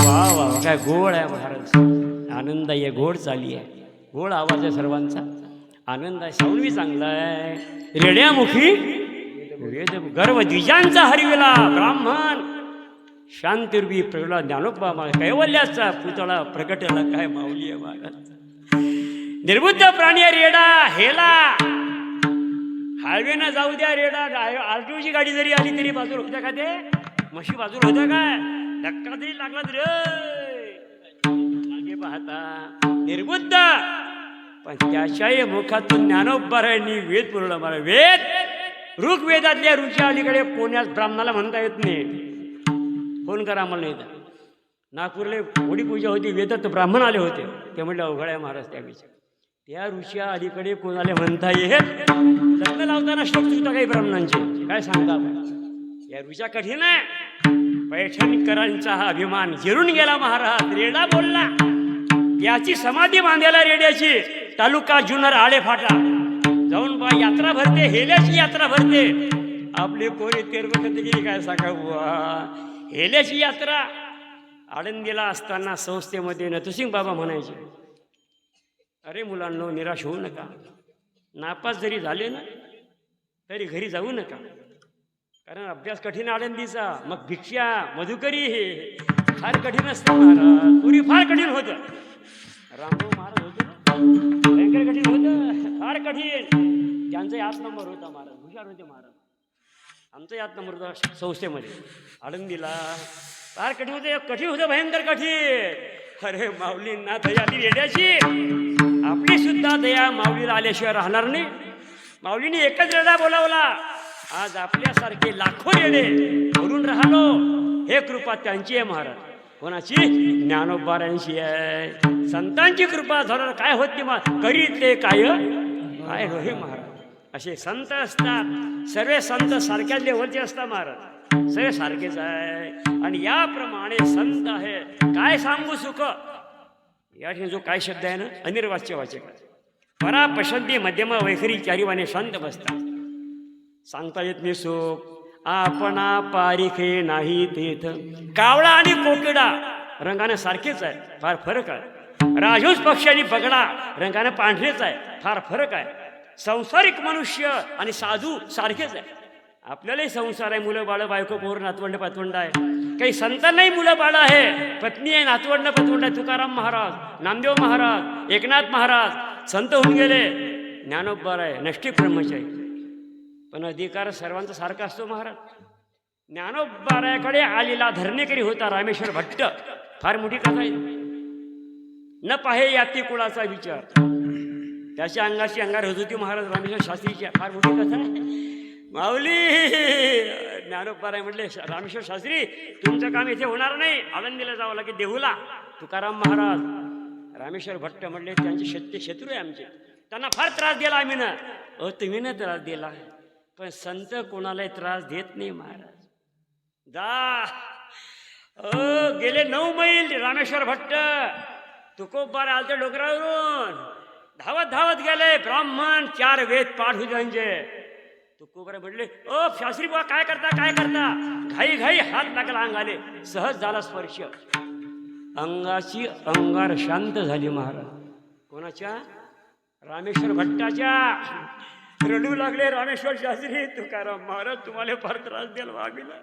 वा वा काय गोड आहे महाराज. आनंद आहे, गोड चाली आहे, गोड आवाज आहे सर्वांचा. आनंद आहे, साऊंड बी चांगला आहे. रेड्यामुखी वेद गर्व द्विजांचा हरिविला. ब्राह्मण शांतिरूपी प्रगटला ज्ञानोबा माझा. कैवल्याचा पुतळा प्रगटला. काय माऊली आहे महाराज. निर्बुद्ध प्राणी आहे रेडा हेला. हायवेनं जाऊ द्या रेडा. RTOची गाडी जरी आली तरी बाजूला होत्या का ते म्हशी बाजूला होत्या काय. धक्का तरी लागला तरी मागे पाहता निर्बुद्ध. पण त्याच्याही मुखातून ज्ञानोबारायांनी वेद पुरवला मला. वेद ऋग्वेदातल्या ऋच्या अलीकडे कोण्यास ब्राह्मणाला म्हणता येत नाही. फोन करा मला नाही तर. नागपूरला होडी पूजा होती, वेदात ब्राह्मण आले होते. ते म्हटलं अवघड आहे महाराज त्या विषय. त्या ऋषा अलीकडे कोणाला म्हणता येत. लग्न लावताना श्लोक चुकता काही ब्राह्मणांचे. काय सांगता आपण. या ऋषा कठीण आहे. पैठणकरांचा हा अभिमान जिरून गेला महाराज. रेडा बोलला. याची समाधी बांधायला रेड्याची तालुका जुन्नर आळे फाटा जाऊन बा यात्रा भरते. हेल्याची यात्रा भरते. आपले कोणी तेरबखत गेली काय सांगा बुवा. हेल्याची यात्रा आळंदीला असताना संस्थेमध्ये नतुसिंग बाबा म्हणायचे, अरे मुलांनो निराश होऊ नका. नापास जरी झाले ना तरी घरी जाऊ नका. कारण अभ्यास कठीण आळंदीचा. मग भिक्षा मधुकरी हे फार कठीण असतं महाराज. पुरी फार कठीण होतं. रामभाऊ महाराज होते भयंकर कठीण होतं. फार कठीण. त्यांचा 8 नंबर होता महाराज. हुशार होते महाराज. आमचा 8 नंबर होता संस्थेमध्ये आळंदीला. फार कठीण होतं. कठीण होतं, भयंकर कठीण. अरे माऊलींना दया आली रेड्याची, आपली सुद्धा दया माऊलीला आल्याशिवाय राहणार नाही. माऊलीने एकच रेडा बोलावला, आज आपल्यासारखे लाखो रेडे भरून राहिलो. हे कृपा त्यांची आहे महाराज. कोणाची? ज्ञानोबारांची आहे. संतांची कृपा झाल्यावर काय होत नाही, करीत ते काय काय हो हे महाराज. असे संत असतात, सर्व संत सारख्याच लेवलचे असतात महाराज, सगळे सारखेच आहे. आणि याप्रमाणे संत आहे. काय सांगू सुख, या ठिकाणी जो काय शब्द आहे ना, अनिर्वाच्य वाचक, परा पशंती मध्यम वैखरी चारीवाने शांत बसतात. सांगता येत नाही सुख, आपणा पारिखे नाही तेथ. कावळा आणि कोकिडा रंगाने सारखेच आहे, फार फरक आहे. राजूस पक्षी आणि बगडा रंगाने पांढरेच आहे, फार फरक आहे. संसारिक मनुष्य आणि साधू सारखेच आहे. आपल्यालाही संसार आहे, मुलं बाळ बायको पोर नातवंड पातवंड आहे. काही संतांनाही मुलं बाळ आहे, पत्नी आहे, नातवंड पातवंड आहे. तुकाराम महाराज, नामदेव महाराज, एकनाथ महाराज संत होऊन गेले. ज्ञानोबा आहे नष्टी ब्रह्मचारी, पण अधिकार सर्वांचा सारखा असतो महाराज. ज्ञानोबारायाकडे आलेला धरणेकरी होता रामेश्वर भट्ट. फार मोठी कथा आहे. न पाहे याती कुळाचा विचार, त्याच्या अंगाची अंगार होत होती महाराज रामेश्वर शास्त्रीची. फार मोठी कथा आहे. माऊली ज्ञानोबाराय म्हटले, रामेश्वर शास्त्री तुमचं काम इथे होणार नाही, आळंदीला जावं लागेल देहूला. तुकाराम महाराज, रामेश्वर भट्ट म्हटले त्यांचे शत्रू आहे आमचे, त्यांना फार त्रास दिला आम्ही ना. तुम्ही ना त्रास दिला, पण संत कोणालाही त्रास देत नाही महाराज. जा गेले 9 मैल रामेश्वर भट्ट तुकोबार आलते डोंगरावरून, धावत धावत गेले. ब्राह्मण 4 वेद पाठ होते त्यांचे. तुकोबार म्हटले, ओ शास्त्री बा काय करता काय करता. घाई घाई हात लागला अंगाले, सहज झाला स्पर्श. अंगाची अंगार शांत झाली महाराज. कोणाच्या? रामेश्वर भट्टाच्या. रडू लागले रामेश्वर शास्त्री, तुकाराम महाराज तुम्हाला फार त्रास द्यायला वागला,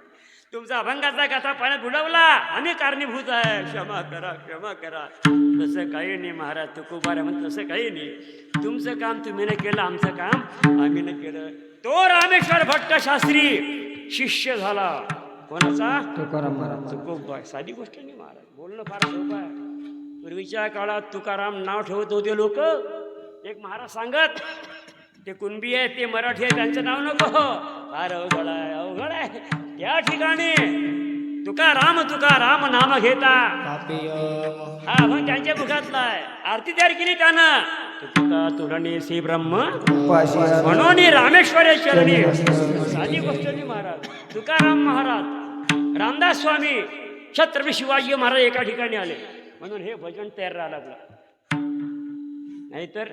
तुमचा अभंगाचा कथा पाण्यात बुडवला, आम्ही कारणीभूत आहे, क्षमा करा क्षमा करा. तसं काही नाही महाराज. तुकोबार म्हणत तसं काही नाही, तुमचं काम तुम्ही नाही केलं, आमचं काम आम्ही नाही केलं. तो रामेश्वर भट्ट शास्त्री शिष्य झाला. कोणाचा? तुकाराम महाराज. तुकोबार. साधी गोष्ट नाही महाराज, बोलणं फार सोपं आहे. पूर्वीच्या काळात तुकाराम नाव ठेवत होते लोक. एक महाराज सांगत, ते कुणबी आहे, ते मराठी आहे, त्यांचं नाव नको. फार अवघड आहे, अवघड आहे. त्या ठिकाणी तुकाराम नाम घेता, हा मग त्यांच्या मुखातला आहे. आरती तयार केली त्यानं, तुका तुरणे श्री ब्रह्म म्हणून रामेश्वर चरणी. साधी गोष्ट नाही महाराज. तुकाराम महाराज, रामदास स्वामी, छत्रपती शिवाजी महाराज एका ठिकाणी आले म्हणून हे भजन तयार राहायला लागलं. नाहीतर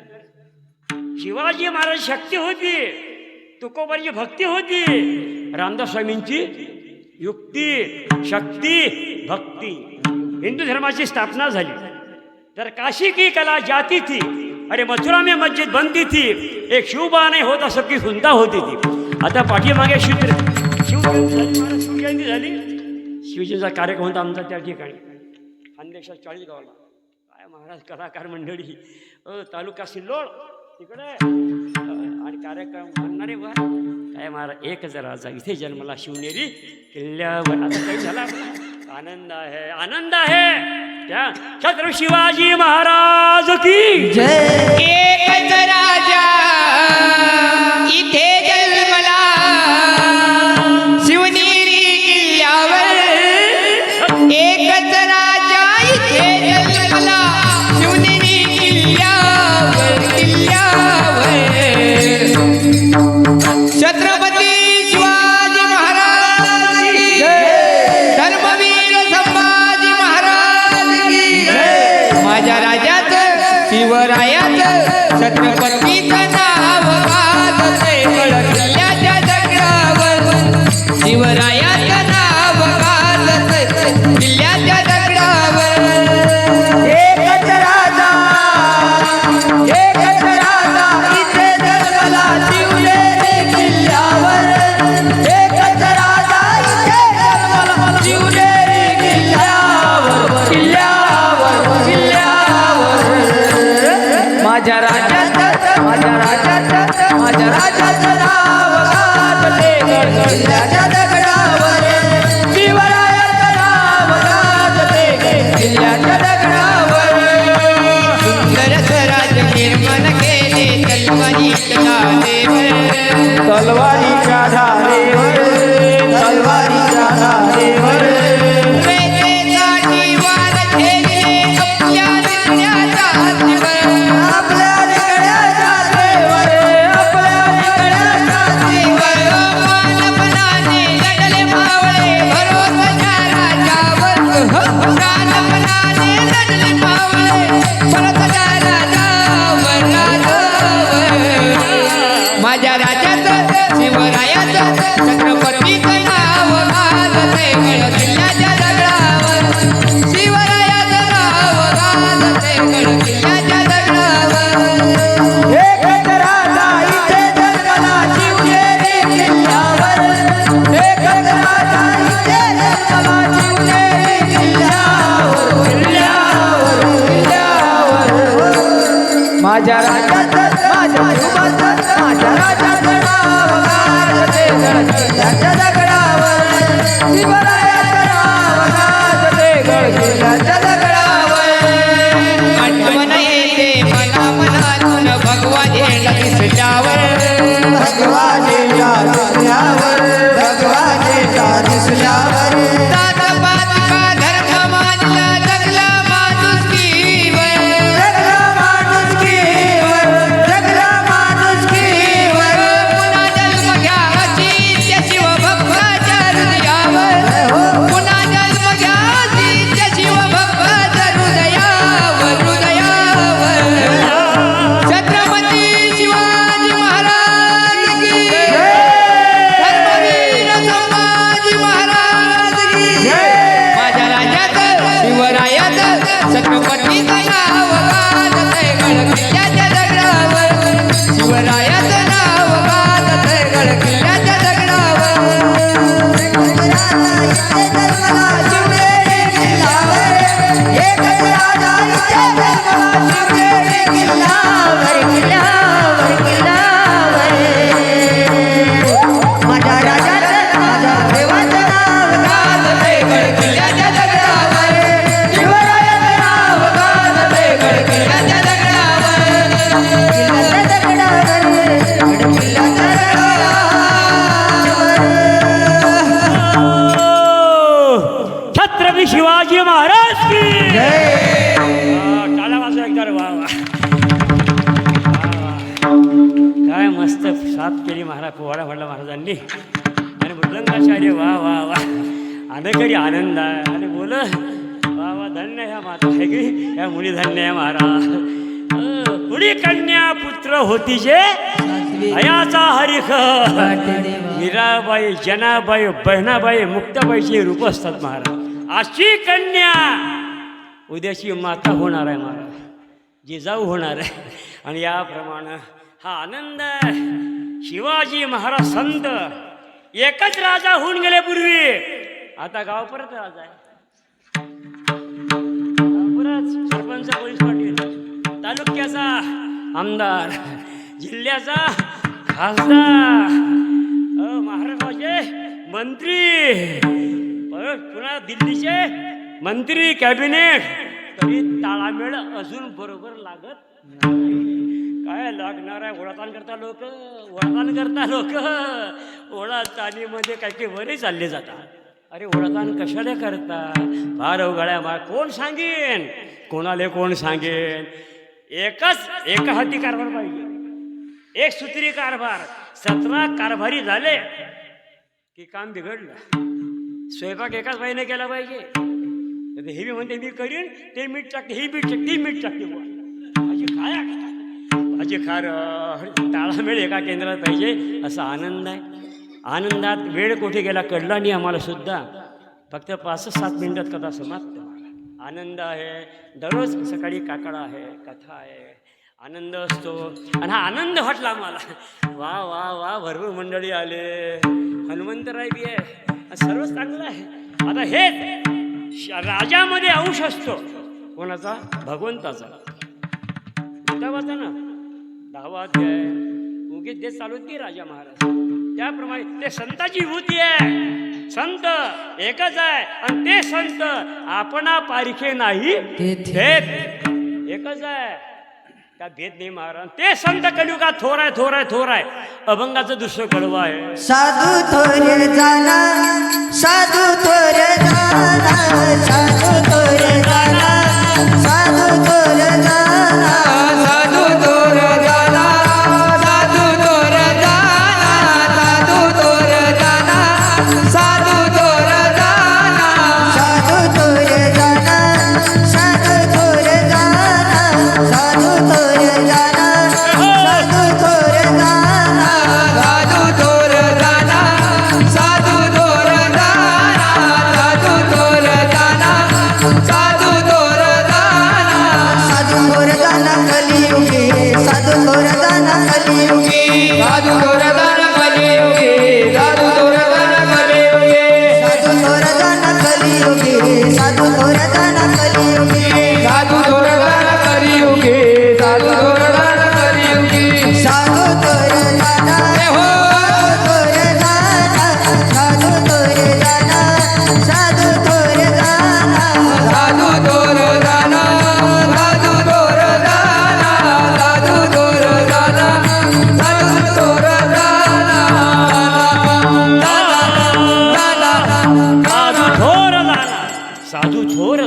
शिवाजी महाराज शक्ती होती, तुकोबाची भक्ती होती, रामदास स्वामींची युक्ती शक्ती भक्ती. हिंदू धर्माची स्थापना झाली. तर काशी की कला जाती थी, अरे मथुरा में मस्जिद बनती थी, एक शिवबा नहीं होता सबकी सुनता होती थी. आता पाठीमागे शिवजयंती झाली. शिवजीचा कार्यक्रम होता आमचा त्या ठिकाणी खानदेशात 40 गावाला. काय महाराज कलाकार मंडळी, तालुका सिल्लोड तिकडे, आणि कार्यक्रम म्हणणारे वा काय महाराज. एकच राजा इथे जन्मला शिवनेरी किल्ल्यावर. आता काही झाला आनंद आहे, आनंद आहे. त्या छत्रपती शिवाजी महाराज की जय. एकच राजा इथे जन्मला शिवनेरी किल्ल्यावर. एकच राजा इथे जन्मला शिवनेरी किल्ल्यावर, किल्ल्यावर. छत्रपती शिवाजी महाराज की जय. धर्मवीर संभाजी महाराज की जय. माझ्या राजाचं शिवरायाचं छत्रपतीचं नाव गाजते किल्ल्याच्या दगडावर. शिवरायाचं नाव गाजते किल्ल्याच्या दगडावर. एकच राजा इथे जन्मला शिवनेरी किल्ल्यावर. एकच राजा इथे जन्मला शिवनेरी किल्ल्यावर, किल्ल्यावर, किल्ल्यावर. माझ्या राजाचं नाव गाजते किल्ल्याच्या दगडावर. शिवरायाचं नाव गाजते किल्ल्याच्या दगडावर. माझ्या राजात माझ्या जीवात माझ्या राजात नाव गाजते गडकिल्ल्याच्या दगडावर शिवरायाचं नाव गाजते गडकिल्ल्याच्या दगडावर आठवण येते मना मनातून भगवा झेंडा दिसल्यावर भगवा झेंडा दिसल्यावर भगवा झेंडा दिसल्यावर जात पात का धर्म मानला जगला माणुसकीवर जगला माणुसकीवर जगला माणुसकीवर पुन्हा जन्म घ्यावाची त्या शिवभक्ताच्या हृदयावर पुन्हा जन्म घ्यावाची त्या शिवभक्ताच्या हृदयावर हृदयावर छत्रपती शिवाजी महाराज की धर्मवीर संभाजी महाराज की माझ्या राजात शिवरायात छत्रपतीचं नाव गाजतंय गडकिल्ल्याच्या दगडावर शिवरायाचं नाव गाजतंय गडकिल्ल्याच्या दगडावर माझ्या राजात माझ्या देवाचं नाव गाजतंय गडकिल्ल्याच्या दगडावर शिवरायाचं नाव गाजतंय गडकिल्ल्याच्या दगडावर किल्ल्याच्या दगडावर किल्ल्याच्या छत्रपती शिवाजी महाराज की टाळा वाजवा एकदा रे, वा वा. काय मस्त साथ केली महाराज पोवाडा म्हणला महाराजांनी आणि मृदंगाचार्य वा वा वा अनकरी आनंद आहे आणि बोल वा वा धन्य ह्या माता आहे की ह्या मुली धन्य आहे महाराज पुढी कन्या पुत्र होती जे हयाचा हरिख मीराबाई जनाबाई बहिणाबाई मुक्ताबाईची रूप असतात महाराज अशी कन्या उद्याची माता होणार आहे महाराज जिजाऊ होणार आहे आणि याप्रमाणे हा आनंद आहे शिवाजी महाराज संत एकच राजा होऊन गेले पूर्वी आता गाव परत राजा आहे परत सरपंच पोलीस पाटील तालुक्याचा आमदार जिल्ह्याचा खासदार महाराष्ट्राचे मंत्री परत पुन्हा दिल्लीचे मंत्री कॅबिनेट तरी ताळामेळ अजून बरोबर लागत नाही. काय लागणार आहे ओळाताण करता लोक ओळाताणीमध्ये काही काही वरे चालले जातात अरे ओळाताण कशाला करता फार अवघड्या मा कोण सांगेन कोणाले कोण सांगेन एका हाती कारभार पाहिजे एक सूत्री कारभार 17 कारभारी झाले की काम बिघडलं स्वयंपाक एकाच बाईने केला पाहिजे हे बी म्हणते मी करीन ते मीठ टाकते हे मीठ टाकते मीठ टाकते माझी काय माझी खार ताळामेळ एका केंद्रात पाहिजे असा आनंद आहे आनंदात वेळ कुठे गेला कळला नाही आम्हाला सुद्धा फक्त 5-7 मिनिटात कथा समाप्त आनंद आहे दररोज सकाळी काकडा आहे कथा आहे आनंद असतो आणि हा आनंद वाटला आम्हाला वा वा वा भरपूर मंडळी आले हनुमंतराय बी आहे सर्वच चांगलं आहे आता हेच राजामध्ये अंश असतो कोणाचा भगवंताचा गीता वाचा ना 10वा अध्याय उगीच देश चालवत नाही राजा महाराज त्याप्रमाणे ते संताची विभूती आहे संत एकच आहे आणि ते संत आपणा पारिखे नाही भेद एकच आहे त्या भेद नाही महाराज ते संत कलियुगात थोर आहे अभंगाचं दुसरं कडवं आहे साधू थोर जाना साधू थोर जाना साधू थोर जाना साधू थोर जाना साधू थोर जाना साधू थोर जाना साधू थोर जाना साधू थोर जाना साधू थोर जाना साधू थोर जाना साधू थोर जाना साधू थोर जाना साधू थोर जाना साधू थोर जाना साधू थोर जाना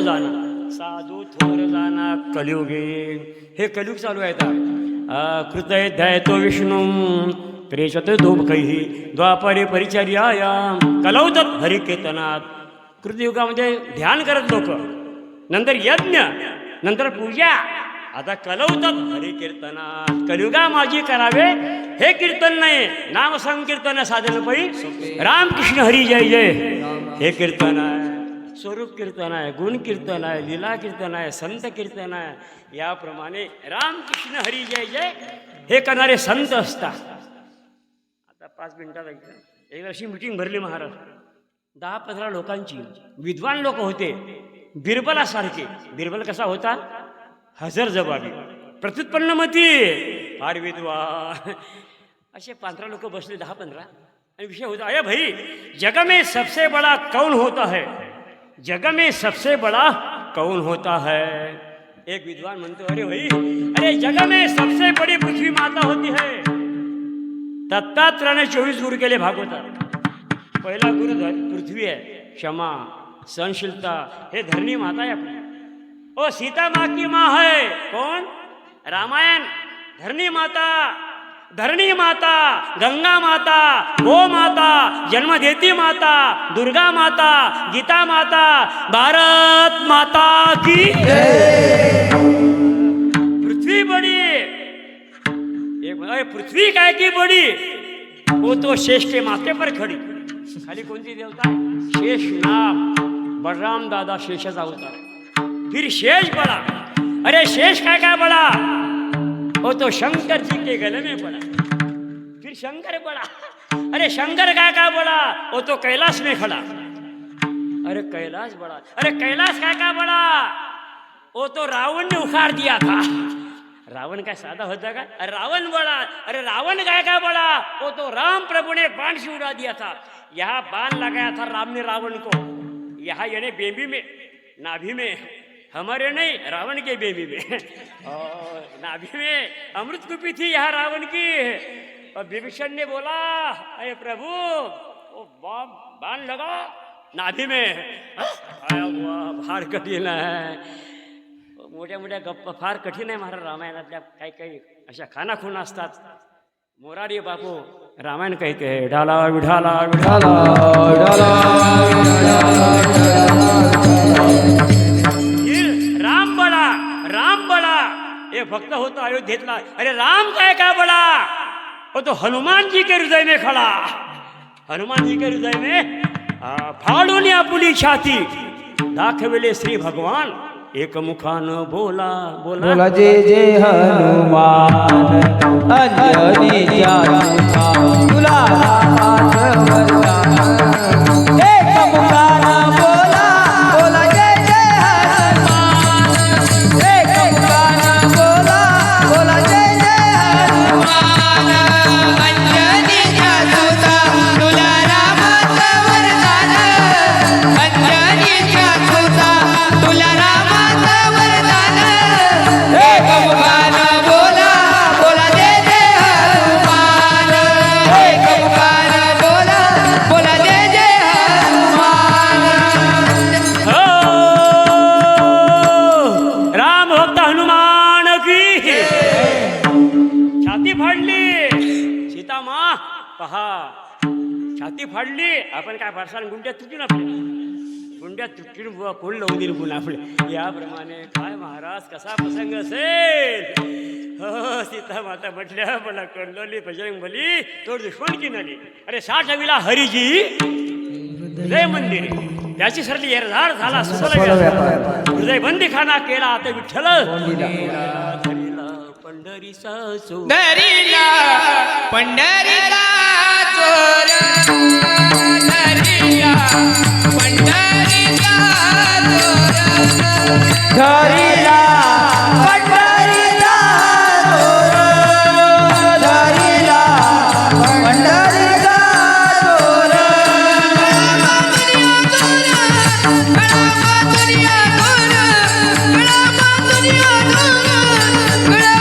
जाना साधू थोर जाना कलियुगे. हे कलियुग चालू आहे आता. कृतय ध्यायतो विष्णू त्रेशत धूपकैही द्वापरे परिचर्याया कलौतात हरिकीर्तनात. कृतयुगामध्ये ध्यान करत लोक, नंतर यज्ञ, नंतर पूजा, आता कलवतात हरिकीर्तनात. कलियुगा माझी करावे हे कीर्तन नाही, नाम संकीर्तन साधन पै रामकृष्ण हरी जय जय हे कीर्तन आहे. स्वरूप कीर्तन आहे, गुण कीर्तन आहे, लीला कीर्तन आहे, संत कीर्तन आहे. याप्रमाणे रामकृष्ण हरी जय जय हे करणारे संत असतात. आता 5 मिनिटात एक अशी मिटिंग भरली महाराज, 10-15 लोकांची. विद्वान लोक होते, बिरबलासारखे. बिरबल कसा होता? हजर जबाबी, प्रत्युत्पन्नमती, फार विद्वान. असे 15 लोक बसले, 10-15, आणि विषय होता, अरे भाई जग में सबसे बड़ा कौन होता है, जग में सबसे बड़ा कौन होता है. एक विद्वान म्हणतो, अरे भाई, अरे जग में सबसे बड़ी पृथ्वी माता होती है. दत्तात्रयाने 24 गुरु केले भागवतात. पहिला गुरु पृथ्वी आहे, क्षमा सहनशीलता, हे धरणी माता आहे आपली. ओ सीता माँ की माँ है कौन? रामायण. धरणी माता, धरणी माता, गंगा माता, गो माता, जन्म देती माता, दुर्गा माता, गीता माता, भारत माता की पृथ्वी बड़ी. एक पृथ्वी काय की बड़ी, वो तो शेष के माथे पर खड़ी. खाली कोणती देवता? शेष नाग. बलराम दादा शेषाचा अवतार. फिर शेष बड़ा. अरे शेष काय बड़ा, वो तो शंकर जी के गले में पड़ा. फिर शंकर बड़ा. अरे शंकर काय बड़ा, वो तो कैलाश में खड़ा. अरे कैलाश बड़ा. अरे कैलाश काय बड़ा, वो तो रावण ने उखाड़ दिया था. रावण काय साधा होता का? अरे रावण बड़ा. अरे रावण काय बड़ा, वो तो राम प्रभु ने बाण से उड़ा दिया था. यहाँ बाण लगाया था राम ने रावण को, यहाँ यानी बेबी में, नाभि में. हमारे नहीं, रावण के बेबी में. और नाभि में अमृत कुपी थी यहाँ रावण की. और विभीषण ने बोला, अरे प्रभु वो बाण लगा नाभि में. फार कठीण आहे. मोठ्या मोठ्या गप्पा फार कठीण आहे महाराज. रामायणातल्या काही काही अशा खानाखुणा असतात. मोरारी बापू रामायण कहते हैं, ढाला विढाला विढाला विढाला. राम बड़ा, राम बड़ा. एक भक्त होता अयोध्येतला. अरे राम काय बड़ा, वो तो हनुमान जी के हृदय में खड़ा. हनुमान जी के हृदय में फाड़ून आपुली छाती दाखविले श्री भगवान. एक मुखान बोला बोला बोला जय जय हनुमान अंजनीच्या तुला एक मुखान बोला बोला जय जय हनुमान. एक मुखान बोला बोला जय जय हनुमान. अंजनीच्या तुझा तुला रामाचं वरदान. अंजनीच्या तुझा तुला एक मुखान बोला बोला जय जय हनुमान. एक मुखान बोला बोला जय जय हनुमान. हो राम भक्त हनुमान की. छाती फाडली सीता माँ, पहा छाती फाडली. आपण काय फाडसाल, गुंड्यात तुटून आपल्या गुंड्यात तुटून बुवा कोण लावून दिली पुन्हा आपले. याप्रमाणे काय महाराज कसा प्रसंग असेल. हो सीता माता म्हटल्या, मला कंडोली बजरंग बली तोड दुश्मन की नली. अरे 60 अविला हरिजी हृदय मंदिर. त्याची सरली एरझार झाला हृदय बंदी खाना केला. आता विठ्ठल धरिला पंढरीचा चोर. धरिला पंढरीचा चोर. धरिला पंढरीचा चोर. धरिला पंढरीचा चोर. धरिला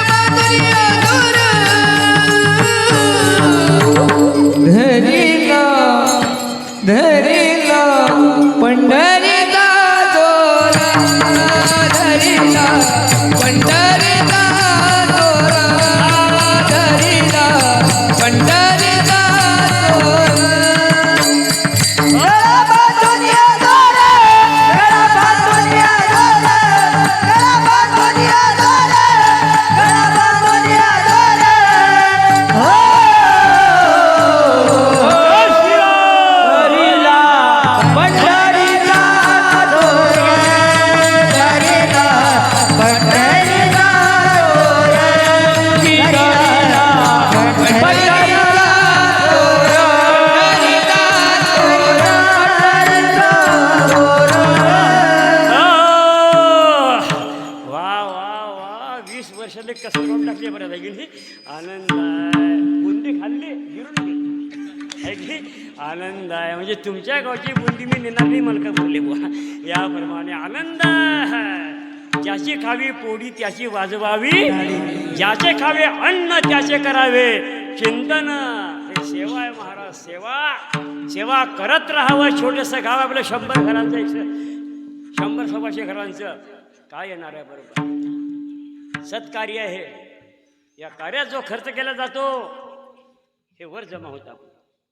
पंढरीचा चोर. धरिला पंढरीचा चोर. तब्येत कसं करून टाकली बरं आहे की नाही. आनंद आहे, बुंदी खाल्ली गिरून गेली आहे की आनंद आहे. म्हणजे तुमच्या गावची बुंदी मी नेणार नाही मला का बोलले बुवा. याप्रमाणे आनंद आहे. ज्याची खावी पोळी त्याची वाजवावी, ज्याचे खावे अन्न त्याचे करावे चिंतन. हे सेवा आहे महाराज, सेवा. सेवा करत राहावं. छोटंसं गाव आपलं 100 घरांचं, 100 सव्वाशे घरांचं काय येणार आहे बरोबर. सत्कार्य आहे. या कार्यात जो खर्च केला जातो हे वर जमा होता.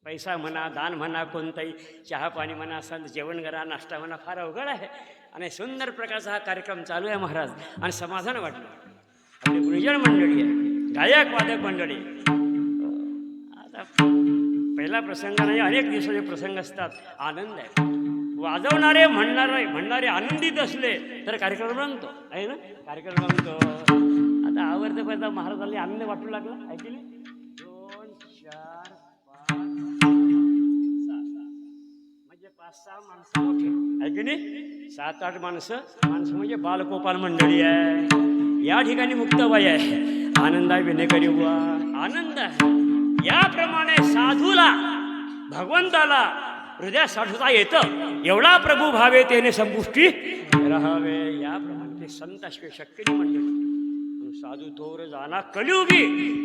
पैसा म्हणा, दान म्हणा, कोणताही चहा पाणी म्हणा, संत जेवण करा, नाश्ता म्हणा, फार अवघड आहे. आणि सुंदर प्रकारचा हा कार्यक्रम चालू आहे महाराज. आणि समाधान वाटलं. आपली गुरुजन मंडळी आहे, गायक वादक मंडळी. आता पहिला प्रसंग नाही, अनेक दिवसाचे प्रसंग असतात. आनंद आहे. वाजवणारे म्हणणारे आनंदित असले तर कार्यक्रम रंगतो आहे ना. कार्यक्रम रंगतो. आता आवडतं पहिला महाराजांनी आनंद वाटू लागला आहे की नाही. 2, 4, 5, 5-6 माणसं मोठी आहे की नाही. 7-8 माणसं म्हणजे बालगोपाल मंडळी आहे. या ठिकाणी मुक्ताबाई आहे. आनंद आहे. विनेकरी बुवा आनंद आहे. याप्रमाणे साधूला भगवंताला हृदयात साठवता येतं. एवढा प्रभू भावे त्याने संपुष्टी राहावे. याप्रमाणे ते संत असे शक्य मंडळी. साधू थोर जाना कलियुगी.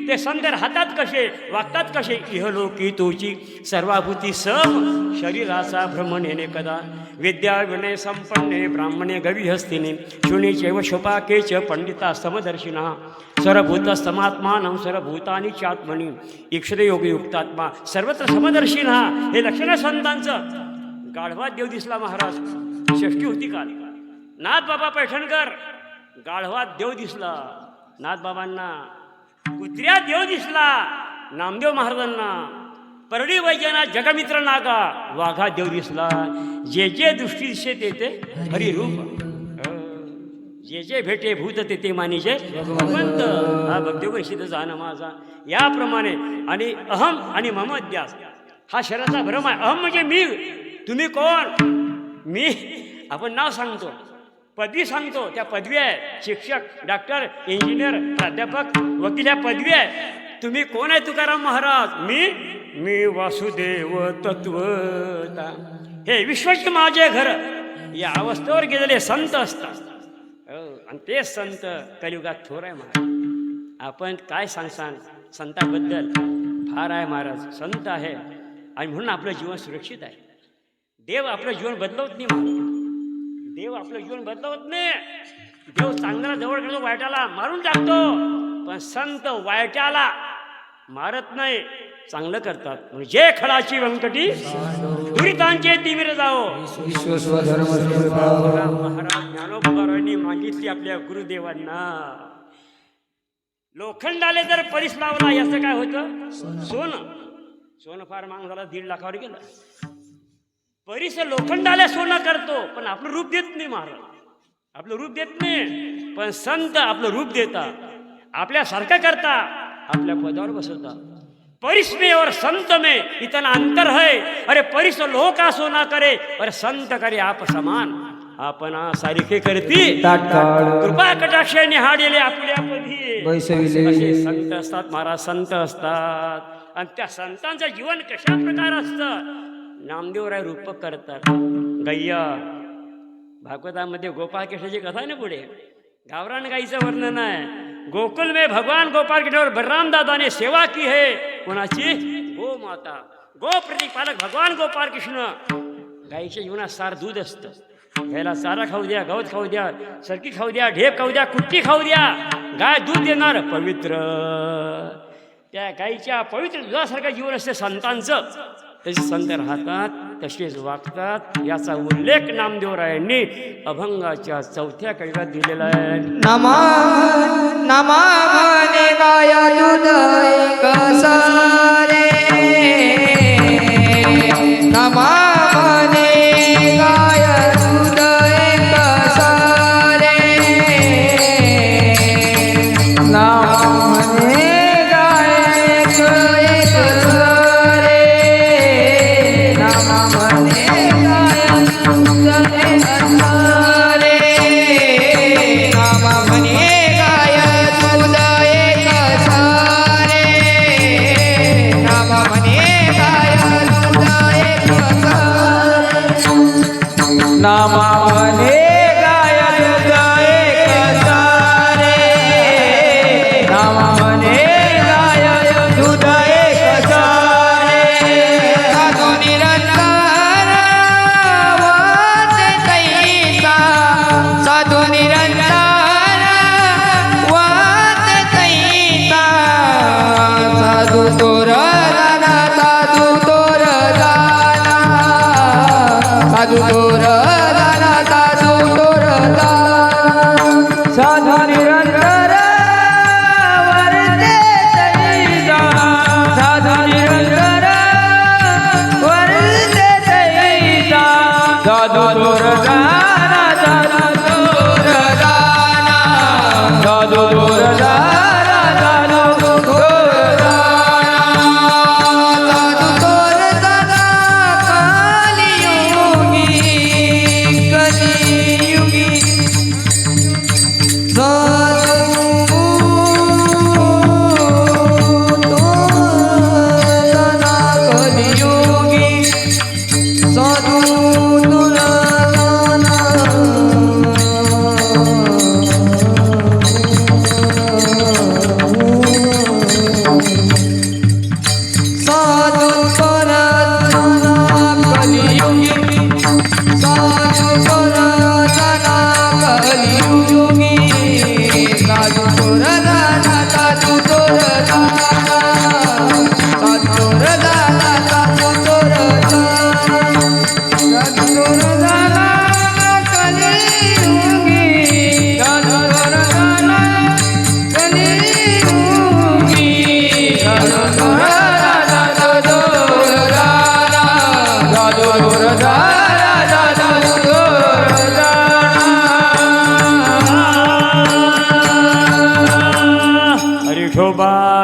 ते संत राहतात कसे, वागतात कसे. इहलोकी तोची सर्वाभूती सम. शरीराचा भ्रमणेने कदा. विद्या विनय संपन्ने ब्राह्मणे गवी हस्तिने. शुनीचैव शोपाकेच पंडिता समदर्शिना. सर्वभूत समात्मानं सर्वभूतानि चात्मनी. ईक्षते योगी युक्तात्मा सर्वत्र समदर्शिना. हे लक्षण आहे संतांचं. गाढवात देव दिसला महाराज. षष्ठी होती काल. नाथबाबा पैठणकर गाढवात देव दिसला नाथबाबांना. कुत्र्यात देव दिसला नामदेव महाराजांना. परडी वैजनाथ जगमित्र नागा वाघा देव दिसला. जे जे दृष्टी दिसे ते ते हरिरूप. जे जे भेटे भूत ते ते मानिजे भगवंत. हा भक्ती वैशित जाण माझा. याप्रमाणे आणि अहम आणि मम अध्यास हा शरीराचा भ्रम आहे. अहम म्हणजे मी. तुम्ही कोण. मी आपण नाव सांगतो, पदवी सांगतो, त्या पदवी आहे. शिक्षक, डॉक्टर, इंजिनियर, प्राध्यापक, वकील, ह्या पदवी आहे. तुम्ही कोण आहे तुकाराम महाराज. मी वासुदेव तत्वता. हे विश्वाचे माझे घर. या अवस्थेवर गेलेले संत असतात. आणि ते संत कलियुगात थोर आहे महाराज. आपण काय सांगसान संताबद्दल. फार आहे महाराज. संत आहे आणि म्हणून आपलं जीवन सुरक्षित आहे. देव आपलं जीवन बदलवत नाही महाराज. देव आपलं जीवन बदलवत नाही. देव चांगला जवळ करतो, वाईटाला मारून टाकतो. पण संत वाईटाला मारत नाही, चांगलं करतात. म्हणजे खडाची व्यंकटी दुरितांचे तिमिर जाओ. महाराज ज्ञानोबारायांनी मागितली आपल्या गुरुदेवांना. लोखंडाले जर परीस लावला याचं काय होतं. सोनं फार महाग झाला. 1.5 लाखावर गेलं. परीस लोखंडाला सोनं करतो पण आपलं रूप देत नाही महाराज. आपलं रूप देत नाही. पण संत आपलं रूप देतात, आपल्यासारखं करता, आपल्या पदावर बसवता. परिस में और संत में इतना अंतर है. अरे परिस लोह का सोना करे और संत करे आप समान. आपणा सारिखे करती कृपा कटाक्ष निहाळले आपल्या पदी. असे संत असतात महाराज. संत असतात. आणि त्या संतांचं जीवन कशा प्रकार असतं. नामदेवराय रूपक करतात. गय्या भागवतामध्ये गोपाळ कृष्णाची कथा आहे ना. पुढे गावरान गाईचं वर्णन आहे. गोकुल में भगवान गोपाल कृष्ण और बलराम दादा ने सेवा की है. कोणाची. गो माता. गो प्रतिपालक भगवान गोपाल कृष्ण. गाईच्या जीवनात सार दूध असतं. गायला चारा खाऊ द्या, गवत खाऊ द्या, सरकी खाऊ द्या, ढेप खाऊ द्या, कुट्टी खाऊ द्या. गाय दूध देणार पवित्र. त्या गाईच्या पवित्र दुधासारखं जीवन असते संतांचं. तसे संत राहतात, तसेच वागतात. याचा उल्लेख नामदेवरायांनी अभंगाच्या 4थ्या कैवात दिलेला आहे. नमा म्हणे गाय दूध कसारे. नमा म्हणे गाय दूध कसारे. नमा म्हणे गाय कसारे. नमा म्हणे गाय दूध कसारे. नमा म्हणे गाय दूध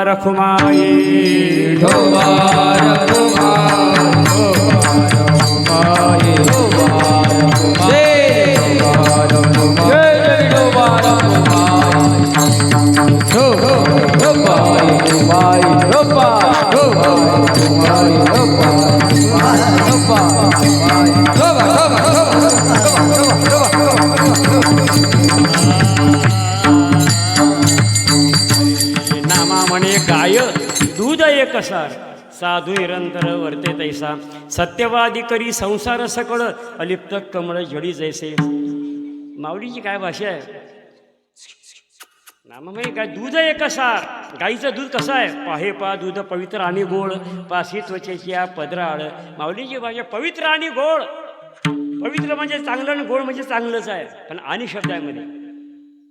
रखुमाई विठोबा रखुमाई विठोबा रखुमाई जय विठोबा रखुमाई विठोबा रखुमाई विठोबा रखुमाई नामा म्हणे गाय दूध एक सार साधू निरंतर वर्ते तैसा सत्यवादी करी संसार सकळ अलिप्त कमळ जडी जैसे. माऊलीची काय भाषा आहे. नामा म्हणजे काय दूध एक सार. गाईचं दूध कसं आहे. पाहे पा दूध पवित्र आणि गोड पासी त्वचेची पदराळ. माऊलीची भाषा पवित्र आणि गोड. पवित्र म्हणजे चांगलं आणि गोड म्हणजे चांगलंच आहे. पण आणि शब्दामध्ये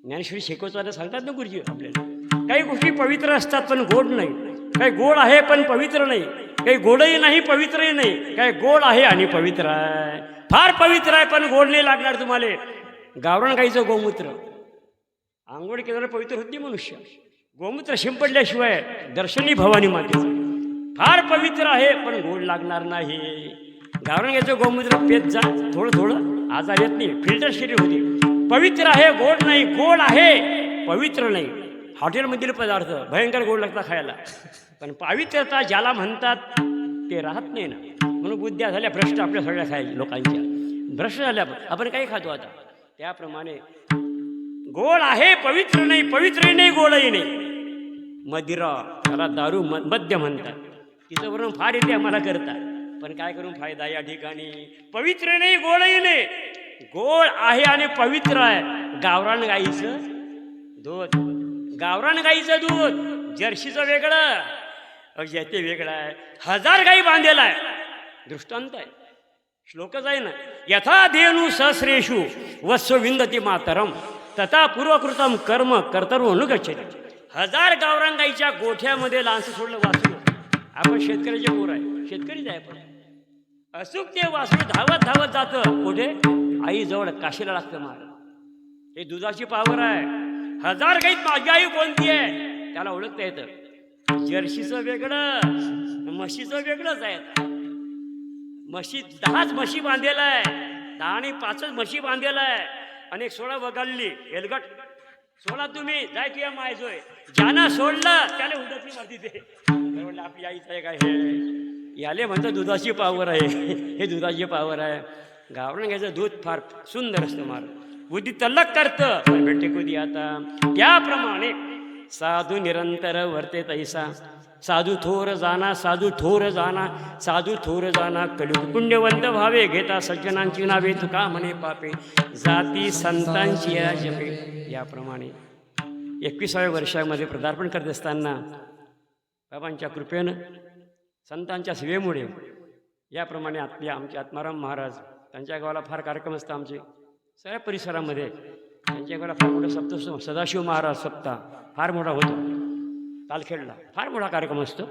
ज्ञानेश्वरी शिकवताना सांगतात ना गुरुजी आपल्याला काही गोष्टी पवित्र असतात पण गोड नाही. काही गोड आहे पण पवित्र नाही. काही गोडही नाही पवित्रही नाही. काही गोड आहे आणि पवित्र आहे. फार पवित्र आहे पण गोड नाही लागणार तुम्हाला. गावरान गाईचं गोमूत्र आंघोळ केल्यावर पवित्र होत नाही मनुष्य. गोमूत्र शिंपडल्याशिवाय दर्शनी भवानी मातेचं फार पवित्र आहे पण गोड लागणार नाही. गावरान गाईचं गोमूत्र पेत जा थोडं थोडं आजार येत नाही. फिल्टर शरीर होते. पवित्र आहे गोड नाही. गोड आहे पवित्र नाही. हॉटेलमधील पदार्थ भयंकर गोड लागतात खायला पण पवित्रता ज्याला म्हणतात ते राहत नाही ना. म्हणून बुद्ध्या झाल्या भ्रष्ट आपल्या सगळ्या खायच्या लोकांच्या भ्रष्ट झाल्या. आपण काही खातो आता त्याप्रमाणे गोड आहे पवित्र नाही. पवित्रही नाही गोडही नाही. मदिरा त्याला दारू मद्य म्हणतात. तिचं वरून फार येते आम्हाला करतात पण काय करून फायदा या ठिकाणी. पवित्र नाही गोडही नाही. गोड आहे आणि पवित्र आहे. गावरान गाईचं दूध. गावरान गाईचं दूध जर्शीचं वेगळं ते वेगळं आहे. 1000 गाई बांधलेला आहे. दृष्टांत आहे. श्लोकच आहे ना. यथा धेनू सहस्रेषु वत्सो विंदती मातरम तथा पूर्वकृतम कर्म कर्तरू अनुगच्छति. 1000 गावरान गाईच्या गोठ्यामध्ये लांस सोडलं वासरू. आपण शेतकऱ्याचे पोर आहे. शेतकरीच आहे पण अचूक ते वासरू धावत धावत जातं कुठे आईजवळ काशीला लागतं महाराज. हे दुधाची पावर आहे. 1000 गाईत माझी आई कोणती आहे त्याला ओळखता येतं. जर्शीचं वेगळं म्हशीचं वेगळंच आहे. म्हशी 10च म्हशी बांधलेला आहे. 10 आणि 5च म्हशी बांधलेला आहे. आणि 16 वगळली एलगट. 16 तुम्ही जाय तुया मायजोय. ज्यानं सोडलं त्याला उडतली मारती ते. म्हणलं आपली आईच आहे काय हे. याले म्हणतं दुधाची पावर आहे. हे दुधाची पावर आहे. गावरान घ्यायचं दूध फार सुंदर असतं महाराज. बुद्धी तल्लक करतं पण भेटते कधी आता. त्याप्रमाणे साधू निरंतर वर्ते तैसा साधू थोर जाना साधू थोर जाना साधू थोर जाना कलियुग पुण्यवंत भावे घेता सज्जनांची नावे तुका म्हणे पापे जाती संतांची जपे. याप्रमाणे 21व्या वर्षामध्ये पदार्पण करत असताना बाबांच्या कृपेनं संतांच्या सेवेमुळे याप्रमाणे आमचे आत्माराम महाराज त्यांच्या गावाला फार कार्यक्रम असतात. आमचे सगळ्या परिसरामध्ये त्यांच्या गावाला फार मोठा सप्ताह सदाशिव महाराज सप्ताह फार मोठा होतो. तालखेडला फार मोठा कार्यक्रम असतो.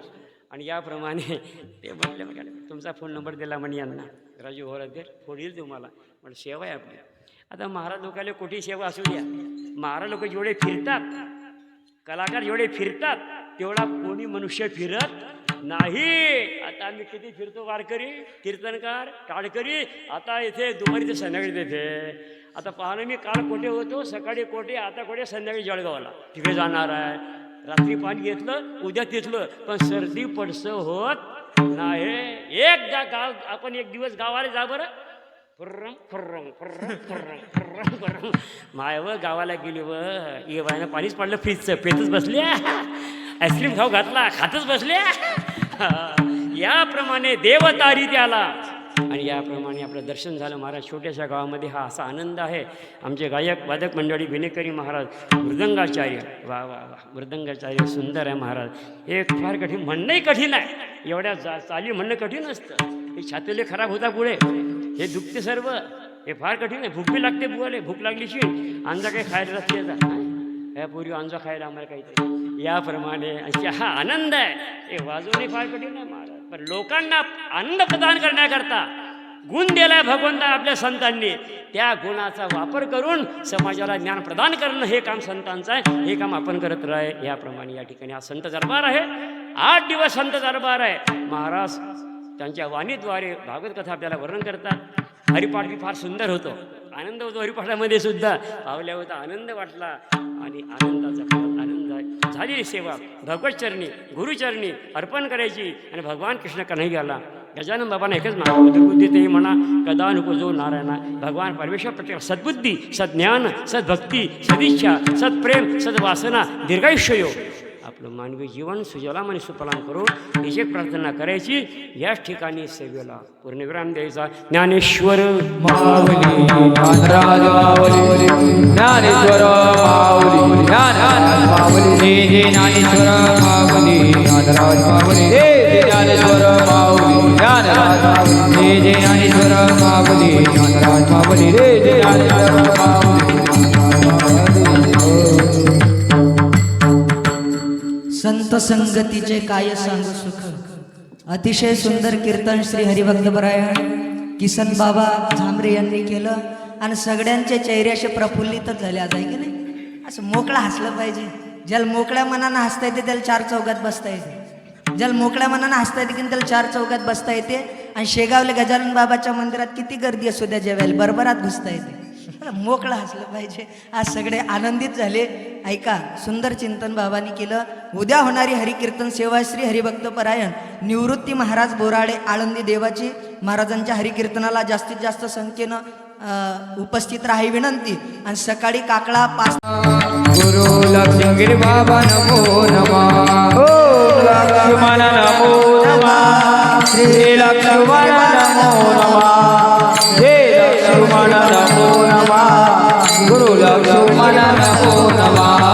आणि याप्रमाणे ते म्हटले मग तुमचा फोन नंबर दिला म्हणे यांना राजू होरादे फोन येईल तुम्हाला. म्हणजे सेवा आहे आपली. आता महाराज लोकांना कोठी सेवा असू द्या. महाराज लोक जेवढे फिरतात कलाकार जेवढे फिरतात तेवढा कोणी मनुष्य फिरत नाही. आता आम्ही किती फिरतो वारकरी कीर्तनकार काळकरी. आता इथे दुपारी ते संध्याकाळी तिथे. आता पाहणं मी काल कोठे होतो सकाळी कोठे आता कोठे संध्याकाळी जळगावला तिथे जाणार आहे. रात्री पाणी घेतलं उद्या तिथलं पण सर्दी पडसं होत नाही. एकदा गाव आपण एक दिवस गावाला जा बरं. फुर्रम फुर्रम फुर्रम फुर्रम फुर्रम फुर्रम माय व गावाला गेली व ये बायनं पाणीच पडलं फ्रीजचं पेतच बसल्या. आईस्क्रीम खाऊ घातला खातच बसल्या. याप्रमाणे देवतारी त्याला. आणि याप्रमाणे आपलं दर्शन झालं महाराज. छोट्याशा गावामध्ये हा असा आनंद आहे. आमचे गायक वादक मंडळी विनेकरी महाराज मृदंगाचार्य वा वा वा मृदंगाचार्य सुंदर आहे महाराज. हे फार कठीण म्हणणंही कठीण आहे. एवढ्या चाली म्हणणं कठीण असतं. हे छातीले खराब होता पुढे हे दुखते सर्व. हे फार कठीण आहे. भूक बी लागते बुवाले. भूक लागलीशी अंजा काही खायला रस्ते या पूर्वी अंजा खायला आम्हाला काहीतरी. याप्रमाणे हा आनंद आहे. हे वाजवणे फार कठीण आहे महाराज. पण लोकांना आनंद प्रदान करण्याकरता गुण दिलाय भगवंता आपल्या संतांनी, त्या गुणाचा वापर करून समाजाला ज्ञान प्रदान करणं हे काम संतांचं आहे. हे काम आपण करत राहे. याप्रमाणे या ठिकाणी हा संत दरबार आहे. 8 दिवस संत दरबार आहे. महाराज त्यांच्या वाणीद्वारे भागवत कथा आपल्याला वर्णन करतात. हरिपाठ बी फार सुंदर होतो. आनंद होतो हरिपाठामध्ये सुद्धा. पावल्या होता आनंद वाटला आणि आनंदाचा आनंद झालेली सेवा भगवतचरणी गुरुचरणी अर्पण करायची आणि भगवान कृष्ण कन्हैयाला गजानन बाबांना एकच मागवलं बुद्धी ते म्हणा कदा नको जो नारायणा. भगवान परमेश्वर प्रत्येक सद्बुद्धी सद्ज्ञान सद्भक्ती सदिच्छा सत्प्रेम सद्वासना दीर्घायुष्य योग आपलं मानवी जीवन सुजलाम आणि सुफलाम करून हिची प्रार्थना करायची. याच ठिकाणी सेवेला पूर्णविराम द्यायचा. ज्ञानेश्वर माऊली ज्ञानराज माऊली ज्ञानेश्वर माऊली ज्ञानराज माऊली जय जय ज्ञानेश्वर माऊली ज्ञानराज माऊली जय जय ज्ञानेश्वर माऊली ज्ञानराज माऊली जय जय ज्ञानेश्वर माऊली ज्ञानराज माऊली जय जय ज्ञानेश्वर माऊली. संत संगतीचे काय सांगू सुख. अतिशय सुंदर कीर्तन श्री हरिभक्तपरायण किसन बाबा झांबरे यांनी केलं आणि सगळ्यांचे चेहरे असे प्रफुल्लितच झाले. आज आहे की नाही, असं मोकळं हसलं पाहिजे. ज्याला मोकळ्या मनानं हसता येते त्याला 4 चौघात बसता येते. ज्याला मोकळ्या मनानं हसता येते की त्याला 4 चौघात बसता येते. आणि शेगावले गजानन बाबाच्या मंदिरात किती गर्दी असू द्या जेवायला बरोबरात घुसता येते. मोकळं हसलं पाहिजे. आज सगळे आनंदित झाले. ऐका, सुंदर चिंतन बाबांनी केलं. उद्या होणारी हरिकीर्तन सेवा श्री हरिभक्तपरायण निवृत्ती महाराज बोराडे आळंदी देवाची महाराजांच्या हरिकीर्तनाला जास्तीत जास्त संख्येनं उपस्थित राहावी विनंती. आणि सकाळी काकळा 5 गुरु लक्ष्मणगिरी बाबा नमो नमः. ओ लक्ष्मण नमो नमः. श्री लक्ष्मण नमो नमः. श्री लक्ष्मण नमो नमः. गुरु लक्ष्मण नमो नमः.